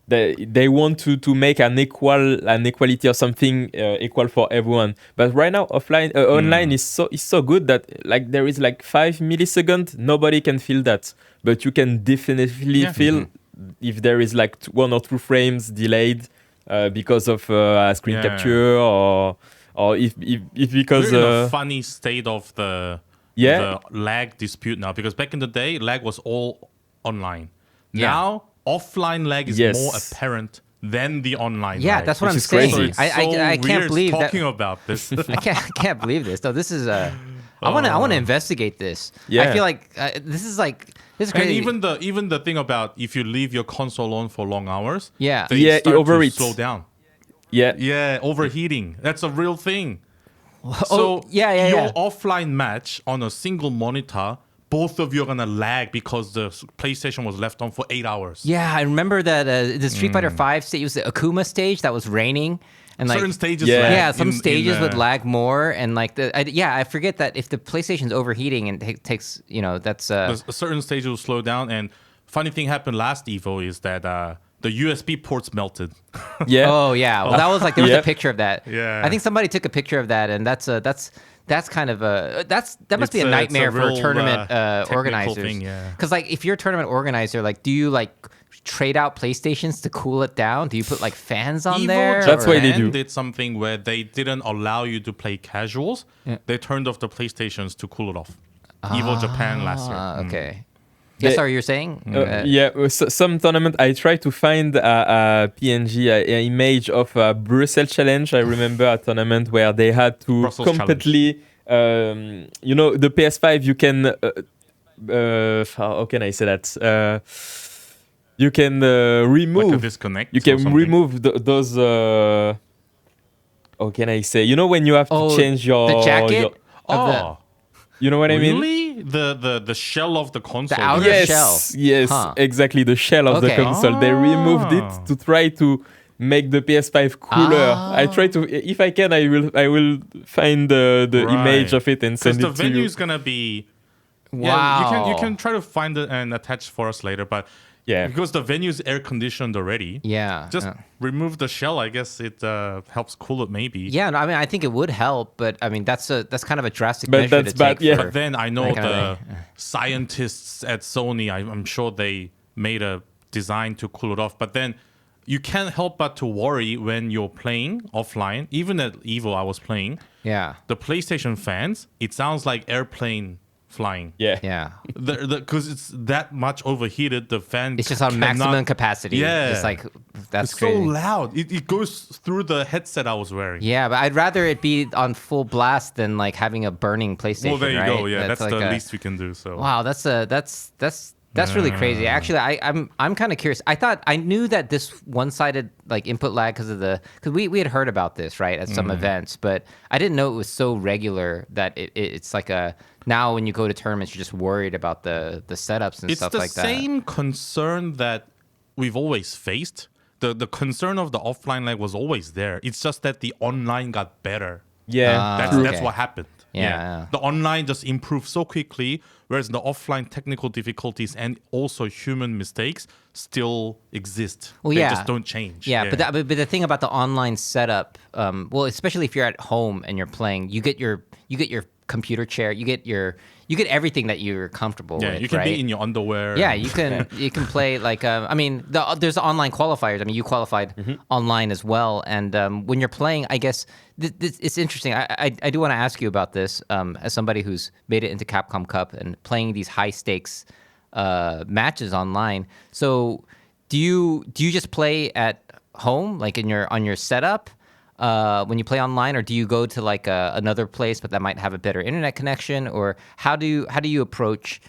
they want to make an equality or something equal for everyone. But right now, online is so good that like there is like 5 milliseconds, nobody can feel that, but you can definitely feel if there is like 1 or 2 frames delayed. Because of a screen capture, or if because we're in a funny state of the Yeah. the lag dispute now, because back in the day, lag was all online. Yeah. Now, offline lag is Yes. more apparent than the online Yeah, lag. that's what Which I'm is crazy. So saying. it's so I can't weird believe talking that. about this. I can't believe this. No, this is I want to investigate this. I Yeah. feel like this is And crazy. even the thing about if you leave your console on for long hours, Yeah. they Yeah, it start to overheats. slow down. Yeah. Yeah, overheating. That's a real thing. Oh, So yeah. your offline match on a single monitor, both of you are gonna lag because the PlayStation was left on for 8 hours. Yeah, I remember that the Street Fighter 5 stage was the Akuma stage that was raining, and like Certain stages Yeah. lag. yeah, some in- stages in, would lag more, and like I forget that if the PlayStation's overheating and takes that's A certain stage will slow down. And funny thing happened last Evo is that the USB ports melted. Yeah. oh yeah, well that was like there was Yeah. a picture of that. Yeah. I think somebody took a picture of that, and that's kind of that must be It's a a nightmare for real, tournament technical organizers. thing, yeah. Because like if you're a tournament organizer, like do you like trade out PlayStations to cool it down? Do you put like fans on Evo there? That's or- why they Japan do. did something where they didn't allow you to play casuals. They turned off the PlayStations to cool it off. Evo Japan last year. Okay. Yes, They- sorry, you're saying? Yeah, some tournament. I tried to find a PNG image of a Brussels challenge. I remember a tournament where they had to Brussels completely, the PS5. You can, how can I say that? You can Like a remove. disconnect. You or can something. remove those. How can I say? You know when you have to Oh, change your the jacket? your- Of the- Oh, you know what I mean? really? The shell of the console. outer Yes, shell. yes, Huh. exactly. The shell of the Okay. console. They removed it Ah. to try to make the PS5 cooler. I try to, if I can, I will find the Right. image of it and Because send the it to venue you. is gonna be. Wow. Yeah, you can try to find it and attach for us later, but Yeah. because the venue is air conditioned already. Yeah. Just remove the shell. I guess it helps cool it maybe. Yeah, no, I mean, I think it would help, but I mean, that's kind of a drastic But measure that's to bad, take. yeah. for- But then I know that kind of the thing. scientists at Sony. I'm sure they made a design to cool it off. But then you can't help but to worry when you're playing offline. Even at Evo, I was playing. Yeah. The PlayStation fans, it sounds like airplane flying. Yeah. Yeah. Because it's that much overheated, the fan. It's just on cannot- maximum capacity. Yeah. It's like, that's It's crazy. so loud. It goes through the headset I was wearing. Yeah, but I'd rather it be on full blast than like having a burning PlayStation. Well, there you right? go. Yeah, that's like the least we can do. So. Wow, that's really crazy. Actually, I'm kind of curious. I knew that this one-sided like input lag because we had heard about this right at some events, but I didn't know it was so regular that it's like a now when you go to tournaments you're just worried about the setups and It's stuff the like that. same concern that we've always faced. The concern of the offline lag was always there. It's just that the online got better. Yeah. That's okay. that's what happened. Yeah. The online just improved so quickly, whereas the offline technical difficulties and also human mistakes still exist. Well, they yeah. just don't change. Yeah, but but the thing about the online setup, well, especially if you're at home and you're playing, you get your computer chair, you get everything that you're comfortable yeah, with. you can right? be in your underwear. Yeah, you can play like I mean, there's online qualifiers. I mean, you qualified online as well, and when you're playing, I guess it's interesting. I do want to ask you about this as somebody who's made it into Capcom Cup and playing these high stakes matches online. So do you just play at home, like on your setup? When you play online, or do you go to like another place, but that might have a better internet connection, or how do you approach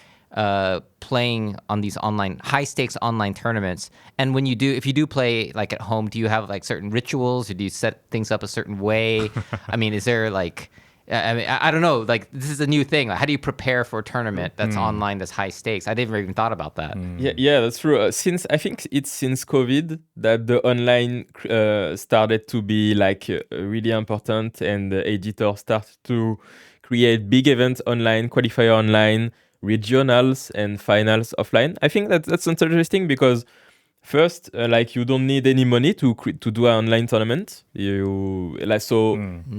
playing on these high stakes online tournaments? And when if you do play like at home, do you have like certain rituals, or do you set things up a certain way? I mean, is there like I mean, I don't know. Like, this is a new thing. Like, how do you prepare for a tournament that's online, that's high stakes? I never even thought about that. Yeah, that's true. I think it's since COVID that the online started to be like really important, and the editors started to create big events online, qualifier online, regionals, and finals offline. I think that's interesting because first, like you don't need any money to do an online tournament.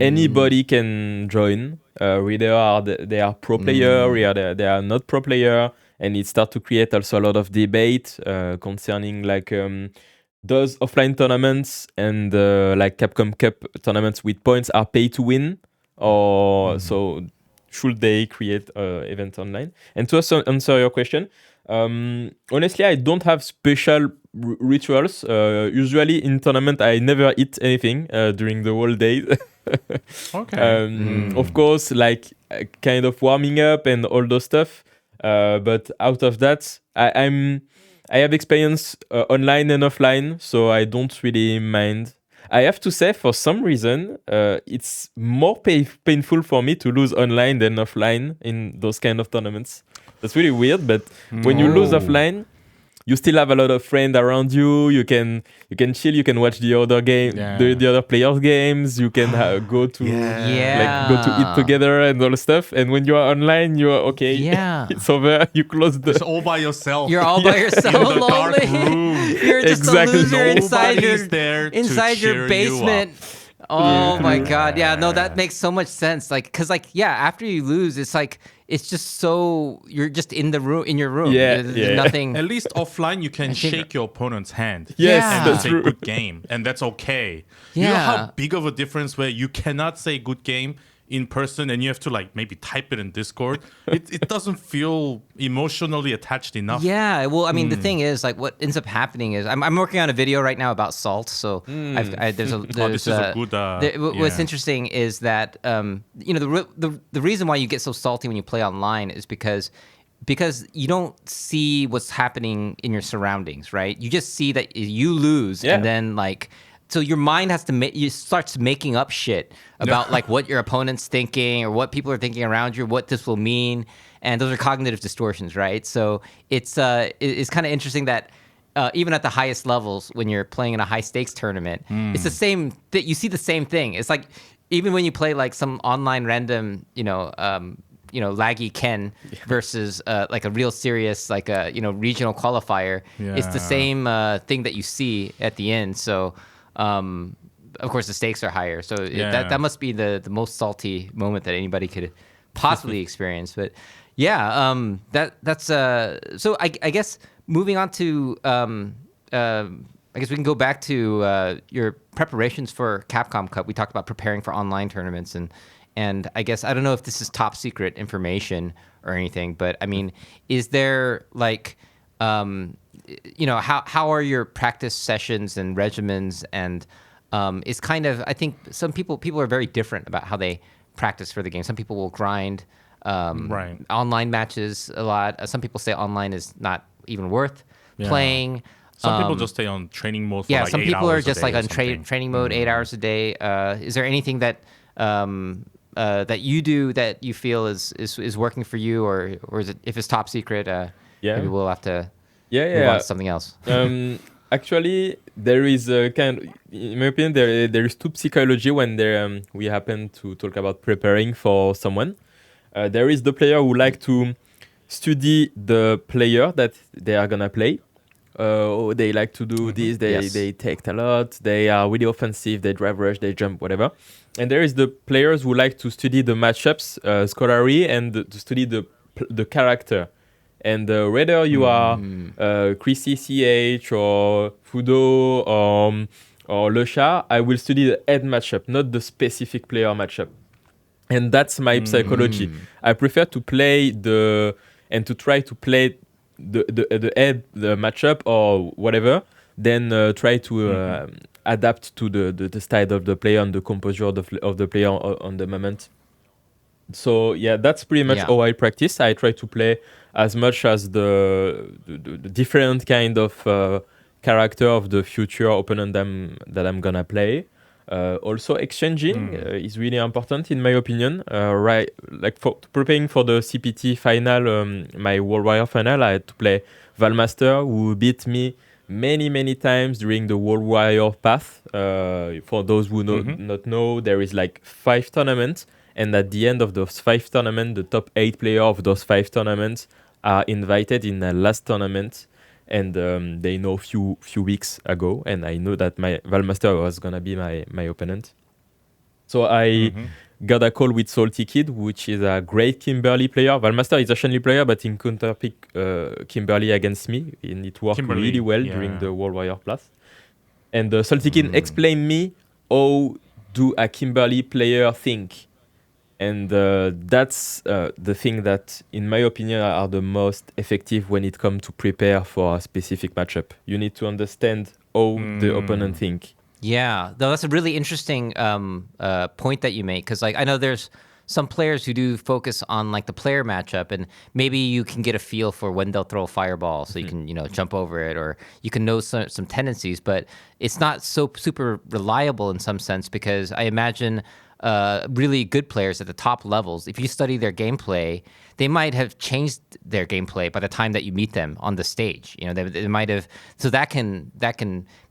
Anybody can join. Whether they are pro player, or they are not pro player, and it start to create also a lot of debate concerning like those offline tournaments and like Capcom Cup tournaments with points are pay to win, or so should they create events online? And to also answer your question, honestly, I don't have special rituals. Usually in tournament, I never eat anything during the whole day. Okay. Of course, like kind of warming up and all those stuff. But out of that, I have experience online and offline, so I don't really mind. I have to say, for some reason, it's more painful for me to lose online than offline in those kind of tournaments. That's really weird, but when you lose offline, you still have a lot of friends around you. You can chill. You can watch the other game, the other players' games. You can go to go to eat together and all the stuff. And when you are online, you are okay. Yeah. It's over. You close the. It's all by yourself. You're all by yourself, in the dark lonely. room. You're just Exactly. a loser inside Nobody's there to inside cheer your you basement. up. Oh my god. Yeah, no, that makes so much sense. Like, cause like, yeah, after you lose, it's like it's just so you're just in the room, in your room. Yeah, There's nothing. At least offline, you can think- shake your opponent's hand. Yes, Yeah. And that's say true. good game, and that's okay. You know Yeah. how big of a difference where you cannot say good game in person and you have to like maybe type it in Discord. It doesn't feel emotionally attached enough. Yeah, well, I mean, the thing is, like, what ends up happening is I'm working on a video right now about salt. So there's a This is a good. what's yeah. interesting is that you know the reason why you get so salty when you play online is because you don't see what's happening in your surroundings, right? You just see that you lose, Yeah. and then like. So your mind has to you starts making up shit about like what your opponent's thinking or what people are thinking around you, what this will mean, and those are cognitive distortions, right? So it's kind of interesting that even at the highest levels, when you're playing in a high stakes tournament, it's the same. You see the same thing. It's like even when you play like some online random, laggy Ken versus like a real serious like a regional qualifier. It's the Yeah. same thing that you see at the end. So. Of course, the stakes are higher, so that must be the most salty moment that anybody could possibly experience. But yeah, that's so. I guess moving on to I guess we can go back to your preparations for Capcom Cup. We talked about preparing for online tournaments, and I guess I don't know if this is top secret information or anything, but I mean, is there like how are your practice sessions and regimens, and it's kind of, I think some people are very different about how they practice for the game. Some people will grind Right. online matches a lot. Some people say online is not even worth playing. Some people just stay on training mode for like some 8 people are hours a just day like or on something. training mode 8 hours a day. Is there anything that that you do that you feel is working for you, or is it, if it's top secret, maybe we'll have to move on to something else. Actually, there is a kind. In my opinion, there is two psychology when we happen to talk about preparing for someone. There is the player who like to study the player that they are gonna play. They like to do this. They take a lot. They are really offensive. They drive rush. They jump, whatever. And there is the players who like to study the matchups, scholarly, and to study the character. And whether you are Chrissy CH or Fudo or Lusha, I will study the head matchup, not the specific player matchup. And that's my psychology. I prefer to play to try to play the head, the matchup or whatever, than try to adapt to the style of the player and the composure of the player on the moment. So yeah, that's pretty much how I practice. I try to play as much as the different kind of character of the future opponent that I'm gonna play. Also, exchanging is really important in my opinion. Right, like for preparing for the CPT final, my World Warrior final, I had to play Valmaster, who beat me many times during the World Warrior path. For those who not know, there is like 5 tournaments. And at the end of those 5 tournaments, the top 8 players of those 5 tournaments are invited in the last tournament. And they know few weeks ago. And I know that my Valmaster was going to be my opponent. So I got a call with Salty Kid, which is a great Kimberly player. Valmaster is a Shenley player, but in counterpick Kimberly against me. And it worked really well during the World Warrior Plus. And Salty Kid explained me how do a Kimberly player think. And that's the thing that, in my opinion, are the most effective when it comes to prepare for a specific matchup. You need to understand how the opponent think. Yeah, no, that's a really interesting point that you make, because like I know there's some players who do focus on like the player matchup, and maybe you can get a feel for when they'll throw a fireball, so you can jump over it, or you can know some tendencies, but it's not so super reliable in some sense, because I imagine really good players at the top levels, if you study their gameplay, they might have changed their gameplay by the time that you meet them on the stage. They might have. So that can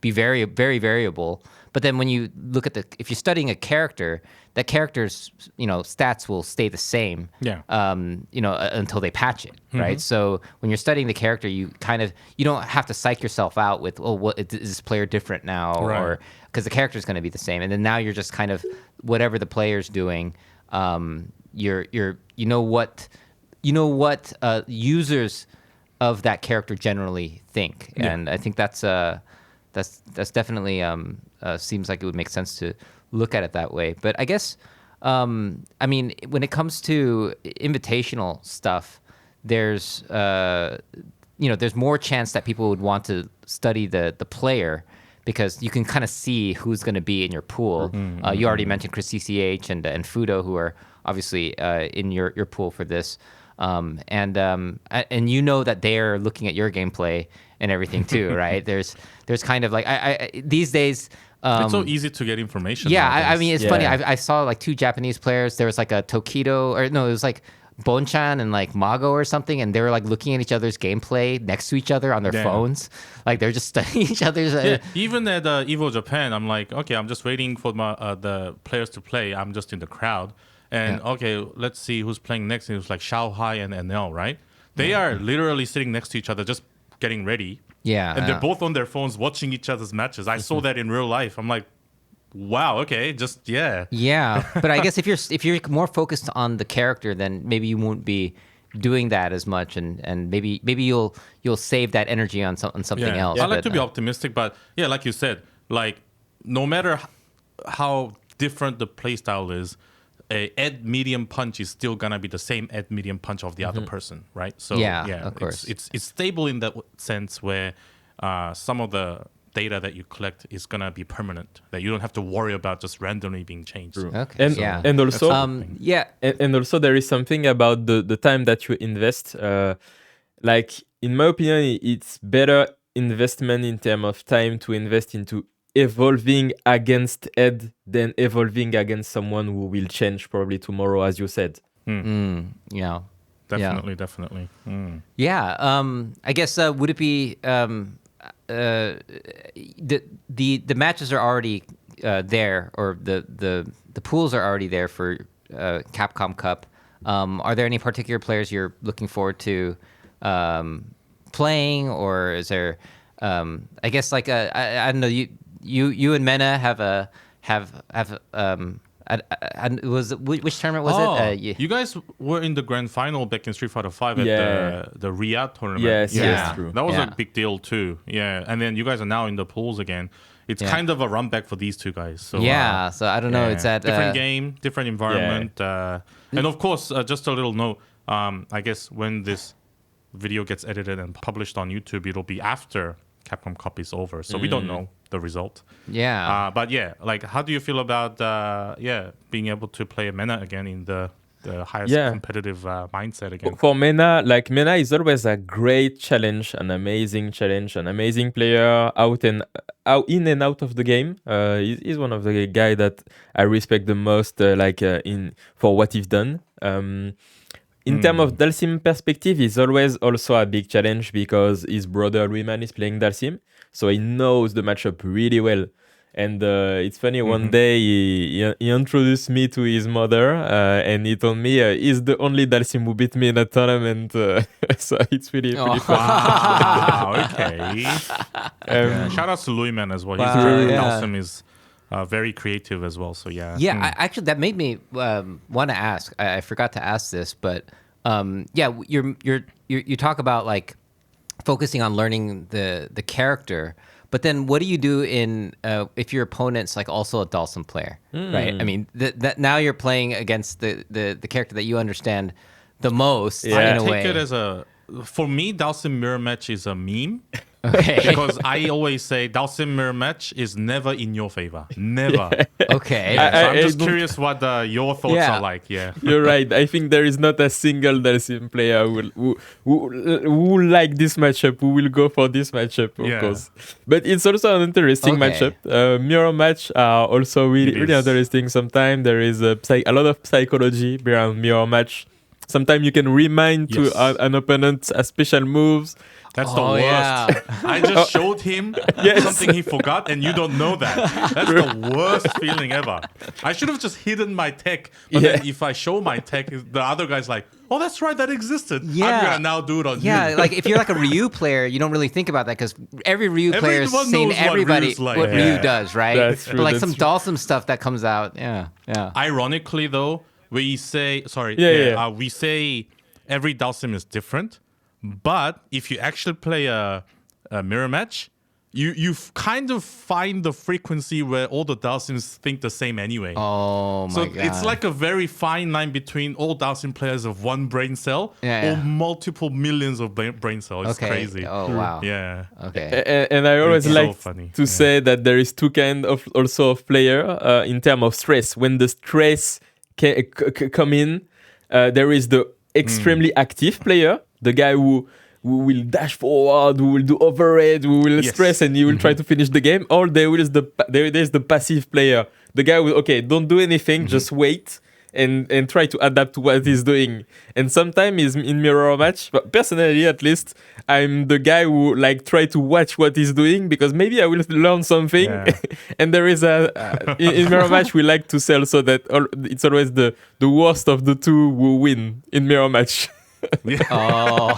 be very, very variable. But then when you look at if you're studying a character, that character's stats will stay the same. Yeah. Until they patch it, right? So when you're studying the character, you don't have to psych yourself out with, what is this player different now, Right. or because the character is going to be the same, and then now you're just kind of whatever the player's doing. What users of that character generally think, and I think that's definitely seems like it would make sense to look at it that way. But I guess when it comes to invitational stuff, there's more chance that people would want to study the player, because you can kind of see who's going to be in your pool. You already mentioned Chris CCH and Fudo, who are obviously in your pool for this. And that they're looking at your gameplay and everything too, right? There's kind of like I these days. It's so easy to get information. Yeah, nowadays. it's funny. I saw like two Japanese players. There was like a Tokido, or no, it was like Bonchan and like Mago or something, and they were like looking at each other's gameplay next to each other on their phones. Like they're just studying each other's. Even at Evo Japan, I'm like, okay, I'm just waiting for the players to play. I'm just in the crowd. And okay, let's see who's playing next. And it was like Shao Hai and NL, right? They are literally sitting next to each other, just getting ready. Yeah. And they're both on their phones watching each other's matches. I saw that in real life. I'm like, wow, okay, Yeah, but I guess if you're more focused on the character, then maybe you won't be doing that as much, and maybe you'll save that energy on something else. I like to be optimistic, but yeah, like you said, like no matter how different the playstyle is, a Ed medium punch is still gonna be the same Ed medium punch of the other person, right? So of course. it's stable in that sense, where some of the data that you collect is gonna be permanent, that you don't have to worry about just randomly being changed. True. Okay. And also and also there is something about the time that you invest. Like in my opinion, it's better investment in terms of time to invest into evolving against Ed than evolving against someone who will change probably tomorrow, as you said. Yeah. Definitely. Yeah. I guess would it be the matches are already there, or the pools are already there for Capcom Cup. Are there any particular players you're looking forward to playing, or is there? I guess like I don't know. You and Mena have which tournament was it? You guys were in the grand final back in Street Fighter V at the Riyadh tournament. Yes, true. That was a big deal too. Yeah, and then you guys are now in the pools again. It's kind of a run back for these two guys. So so I don't know. It's at different game, different environment, and of course, just a little note. I guess when this video gets edited and published on YouTube, it'll be after Capcom Cup is over, so we don't know the result. But like, how do you feel about being able to play a Mena again in the highest competitive mindset again? For Mena, like Mena is always a great challenge, an amazing player, in and out of the game. He's one of the guy that I respect the most, for what he's done. In terms of Dalsim perspective, he's always also a big challenge because his brother Ruyman is playing Dalsim, so he knows the matchup really well. And it's funny, one day he introduced me to his mother, and he told me he's the only Dalsim who beat me in a tournament. So it's really funny. Wow, okay. Shout out to Ruyman as well. Dalsim is very creative as well. So actually, that made me want to ask. I forgot to ask this, but you talk about like focusing on learning the character, But then, what do you do in if your opponent's like also a Dalsum player, right? I mean, that now you're playing against the character that you understand the most Yeah. in I a take way. it as for me, Dalsim mirror match is a meme. Okay. Because I always say Dalsim mirror match is never in your favor. Never. Okay. Yeah, so I'm I just don't- curious what your thoughts Yeah. are like. Yeah. You're right. I think there is not a single Dalsim player who like this matchup, who will go for this matchup, of Yeah. course. But it's also an interesting Okay. matchup. Mirror match are also really, It really is. interesting. Sometimes there is a lot of psychology behind mirror match. Sometimes you can remind Yes. to an opponent a special moves. That's Oh, the worst. yeah. I just showed him Yes. something he forgot, and you don't know that. That's the worst feeling ever. I should have just hidden my tech, but Yeah. then if I show my tech, the other guy's like, "Oh, that's right, that existed. Yeah. I'm gonna now do it on Yeah, you." like if you're like a Ryu player, you don't really think about that because every Ryu player is Everyone saying knows what everybody Ryu's like. what Yeah. Ryu does, right? That's true, But like that's some true. Dalsum stuff that comes out, yeah. Ironically, though, we say Yeah. we say every Dalsim is different, but if you actually play a mirror match, you kind of find the frequency where all the Dalsims think the same anyway. Oh my So god. it's like a very fine line between all Dalsim players of one brain cell Yeah, or yeah. multiple millions of brain cells. It's okay. crazy. Oh wow. Yeah. Okay. And I always It's so like funny, to yeah. say that there is two kind of also of player in terms of stress. When the stress come in, there is the extremely active player, the guy who will dash forward, who will do overhead, who will Yes. stress, and he will try to finish the game. Or there is there's the passive player, the guy who don't do anything, just wait. And try to adapt to what he's doing. And sometimes in mirror match, but personally at least, I'm the guy who like try to watch what he's doing because maybe I will learn something. Yeah. And there is in mirror match we like to say also that it's always the worst of the two who win in mirror match. Oh.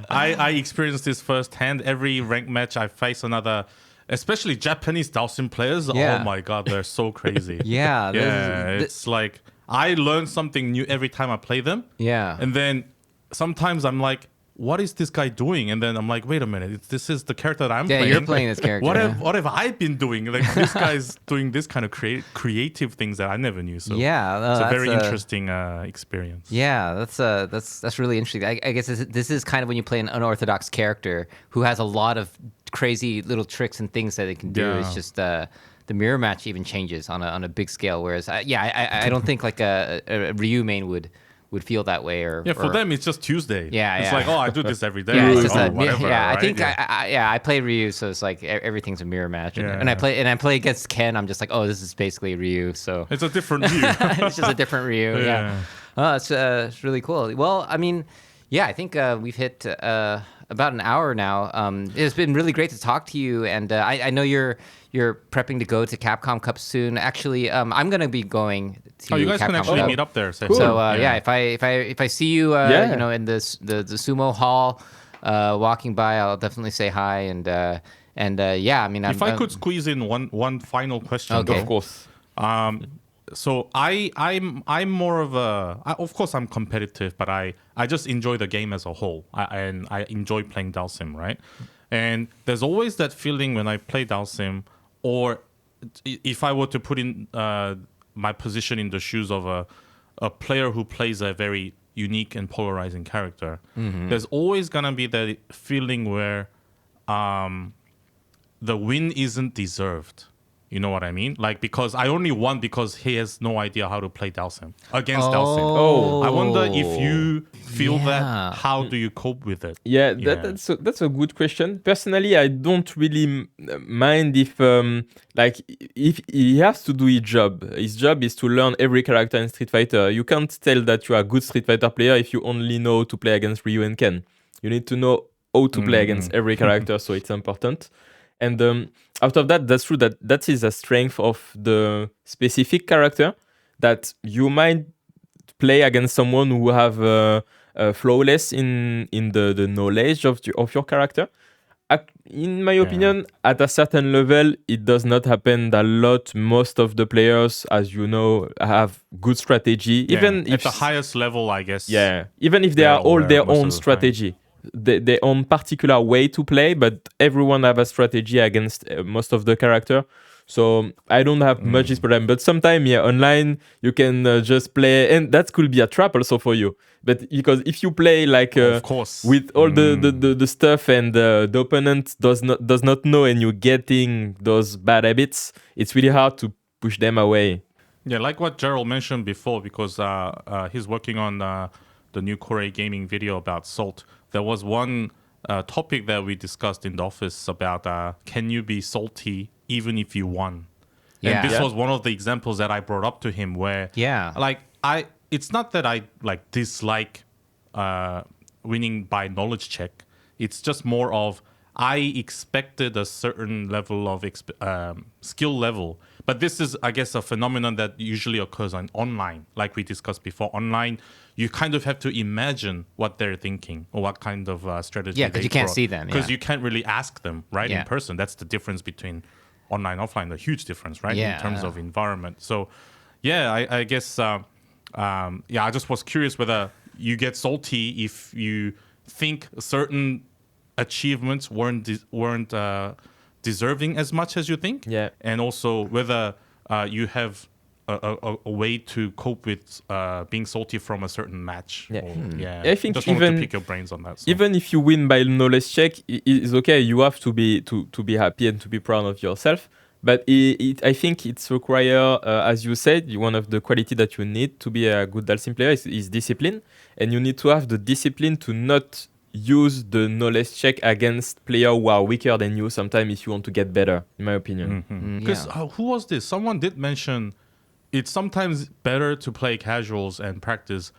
I experienced this firsthand. Every ranked match I face another, especially Japanese Dalsim players. Yeah. Oh my god, they're so crazy. Yeah. this Yeah, is- it's like I learn something new every time I play them. yeah. And then sometimes I'm like, what is this guy doing? And then I'm like, wait a minute, this is the character that I'm Yeah, playing. you're playing this character, yeah. What have I been doing? Like this guy's doing this kind of creative things that I never knew. So Yeah, no, it's a that's very interesting experience. Yeah, that's really interesting. I guess this is kind of when you play an unorthodox character who has a lot of crazy little tricks and things that they can do. Yeah. It's just the mirror match even changes on a big scale. Whereas, I don't think like a Ryu main would feel that way. Or Yeah, for them it's just Tuesday. Yeah, it's yeah. like, oh, I do this every day. Yeah, it's Like, just oh, a, whatever. yeah. I right? think Yeah. I play Ryu, so it's like everything's a mirror match. Yeah. And I play against Ken. I'm just like, oh, this is basically Ryu. So It's a different view. it's just a different Ryu. Yeah. Oh, it's really cool. Well, I mean, yeah, I think we've hit about an hour now. It's been really great to talk to you, and I know you're prepping to go to Capcom Cup soon. Actually, I'm gonna be going to. Oh, you guys Capcom can actually Cup. meet up there. Say, So yeah, if I see you, Yeah. you know, in the sumo hall, walking by, I'll definitely say hi and yeah. I mean, if I could squeeze in one final question, Okay. though. Of course. So I'm more of of course I'm competitive, but I just enjoy the game as a whole. And I enjoy playing Dalsim, right? And there's always that feeling when I play Dalsim, or if I were to put in my position in the shoes of a player who plays a very unique and polarizing character, there's always gonna be that feeling where the win isn't deserved. You know what I mean? Like, because I only won because he has no idea how to play Dalsim against Dalsim. Oh. I wonder if you feel Yeah. that. How do you cope with it? Yeah, Yeah. that's a good question. Personally, I don't really mind if like if he has to do his job. His job is to learn every character in Street Fighter. You can't tell that you are a good Street Fighter player if you only know to play against Ryu and Ken. You need to know how to play against every character, so it's important. And out of that, that's true that is a strength of the specific character, that you might play against someone who have flawless in the knowledge of your character. In my opinion, at a certain level, it does not happen a lot. Most of the players, as you know, have good strategy. Yeah. Even at if the highest level, I guess. even if they They're are all aware their most own of the time. strategy. their own particular way to play, but everyone have a strategy against most of the character. So I don't have much this problem, but sometimes online you can just play, and that could be a trap also for you. But because if you play like Of course. with all the stuff and the opponent does not know, and you're getting those bad habits, it's really hard to push them away. Yeah, like what Gerald mentioned before, because he's working on the new Korea gaming video about Salt. There was one topic that we discussed in the office about can you be salty even if you won? Yeah. And this Yeah. was one of the examples that I brought up to him where, Yeah. like, it's not that I like dislike winning by knowledge check. It's just more of I expected a certain level of skill level. But this is, I guess, a phenomenon that usually occurs on online. Like we discussed before, online, you kind of have to imagine what they're thinking or what kind of strategy. Yeah, 'cause you can't see them, Because yeah. you can't really ask them, right, Yeah. in person. That's the difference between online and offline, a huge difference, right, Yeah. in terms of environment. So, yeah, I guess, I just was curious whether you get salty if you think certain achievements weren't deserving as much as you think. Yeah. And also whether you have a way to cope with being salty from a certain match. Yeah. Yeah. I think just wanted even- to pick your brains on that. So. Even if you win by knowledge check, it's okay. You have to be happy and to be proud of yourself. But I think it's require, as you said, one of the quality that you need to be a good Dalsim player is discipline, and you need to have the discipline to not use the knowledge check against players who are weaker than you. Sometimes, if you want to get better, in my opinion. Because Yeah. who was this? Someone did mention it's sometimes better to play casuals and practice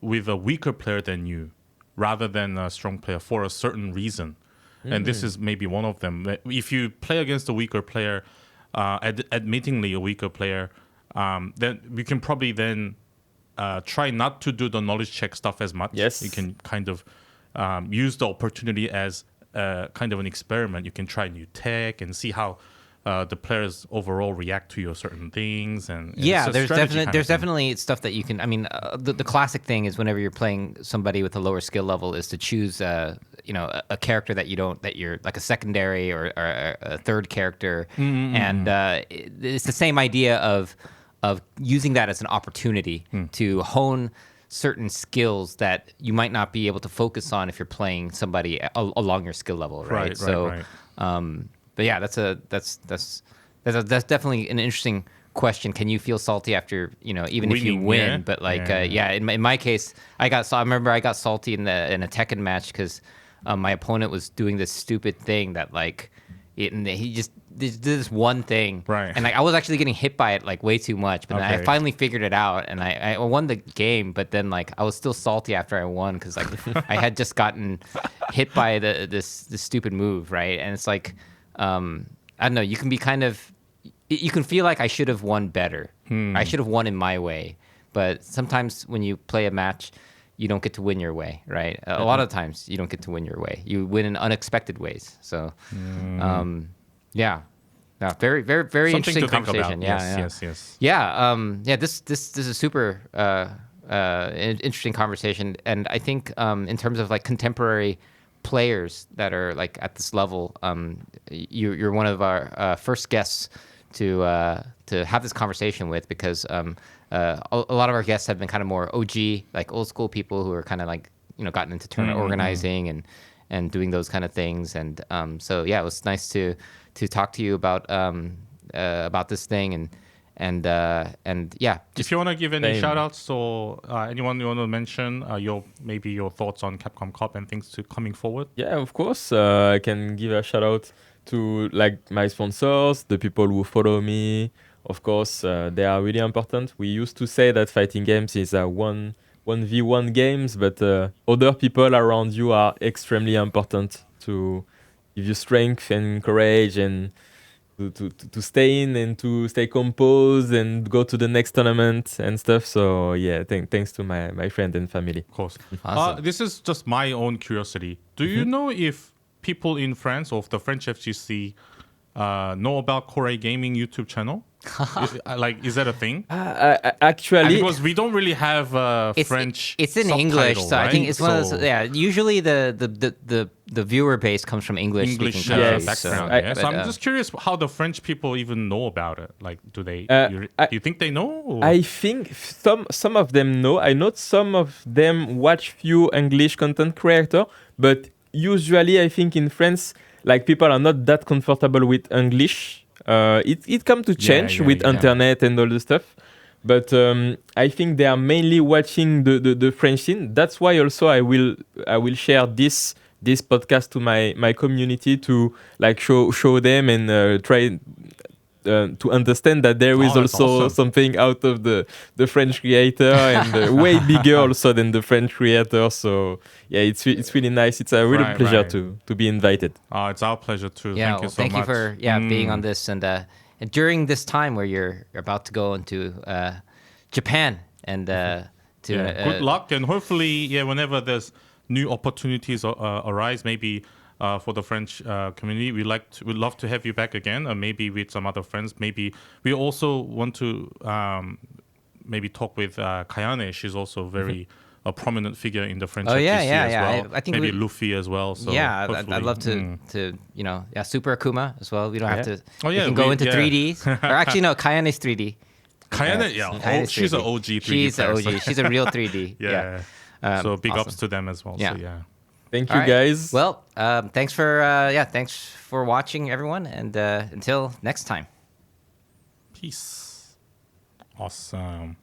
with a weaker player than you rather than a strong player for a certain reason. And this is maybe one of them. If you play against a weaker player, admittingly a weaker player, then we can probably then try not to do the knowledge check stuff as much. Yes. You can kind of use the opportunity as kind of an experiment. You can try new tech and see how the players overall react to your certain things. And Yeah, it's a there's strategy kind of thing. definitely stuff that you can. I mean, the classic thing is whenever you're playing somebody with a lower skill level is to choose a character that you're like a secondary or a third character, and it's the same idea of using that as an opportunity to hone certain skills that you might not be able to focus on if you're playing somebody along your skill level, right? Right. But yeah, that's definitely an interesting question. Can you feel salty after even if you Winning, win? yeah. But like Yeah. in my case, I remember I got salty in a Tekken match because my opponent was doing this stupid thing that and he just did this one thing, Right. And I was actually getting hit by it like way too much. But then I Okay. finally figured it out, and I won the game. But then I was still salty after I won because I had just gotten hit by this stupid move, right? And it's like. I don't know. You can be you can feel like I should have won better. I should have won in my way. But sometimes when you play a match, you don't get to win your way, right? A lot of times you don't get to win your way. You win in unexpected ways. So, yeah, very, very, very Something interesting to think about. conversation. Yes. Yeah. This is a super interesting conversation, and I think in terms of contemporary players that are at this level, you're one of our first guests to have this conversation with, because a lot of our guests have been kind of more OG, old school people who are kind of gotten into tournament organizing and doing those kind of things, and so yeah, it was nice to talk to you about this thing and yeah. If you want to give any Same. shout outs or anyone you want to mention, your thoughts on Capcom Cup and things coming forward. Yeah, of course. I can give a shout out to my sponsors, the people who follow me. Of course, they are really important. We used to say that fighting games is a 1v1 games, but other people around you are extremely important to give you strength and courage and to stay in and to stay composed and go to the next tournament and stuff. So yeah, thanks to my friend and family. Of course. Awesome. This is just my own curiosity. Do you know if people in France or if the French FGC know about Korea Gaming YouTube channel? Is that a thing? Actually, Because we don't really have French. It's in English, so I think it's one of those. Yeah, usually the viewer base comes from English English speaking countries. background. I- Yeah. So I'm just curious how the French people even know about it. Like, do they? Do you think they know? Or? I think some of them know. I know some of them watch few English content creator, but usually I think in France, like people are not that comfortable with English. It come to change with internet and all the stuff, but I think they are mainly watching the French scene. That's why also I will share this podcast to my community to like show them and try to understand that there is that's also awesome. something out of the French creator and way bigger also than the French creator. So yeah, it's really nice. It's a real pleasure to be invited. It's our pleasure too. Yeah, Thank you so thank much. you for being on this and during this time where you're about to go into Japan and good luck, and hopefully, whenever there's new opportunities arise, maybe for the French community, we'd love to have you back again, or maybe with some other friends. Maybe we also want to maybe talk with Kayane. She's also very a prominent figure in the French FGC as well. I think maybe Luffy as well. So I'd love to Super Akuma as well. We don't have to. Oh yeah, we can go into 3D. Or actually, no, Kayane's 3D. Kayane, she's an OG 3D. She's an OG. She's a real 3D. So big awesome. ups to them as well. Yeah. So yeah. Thank you, guys. Well, thanks for watching, everyone, and until next time. Peace. Awesome.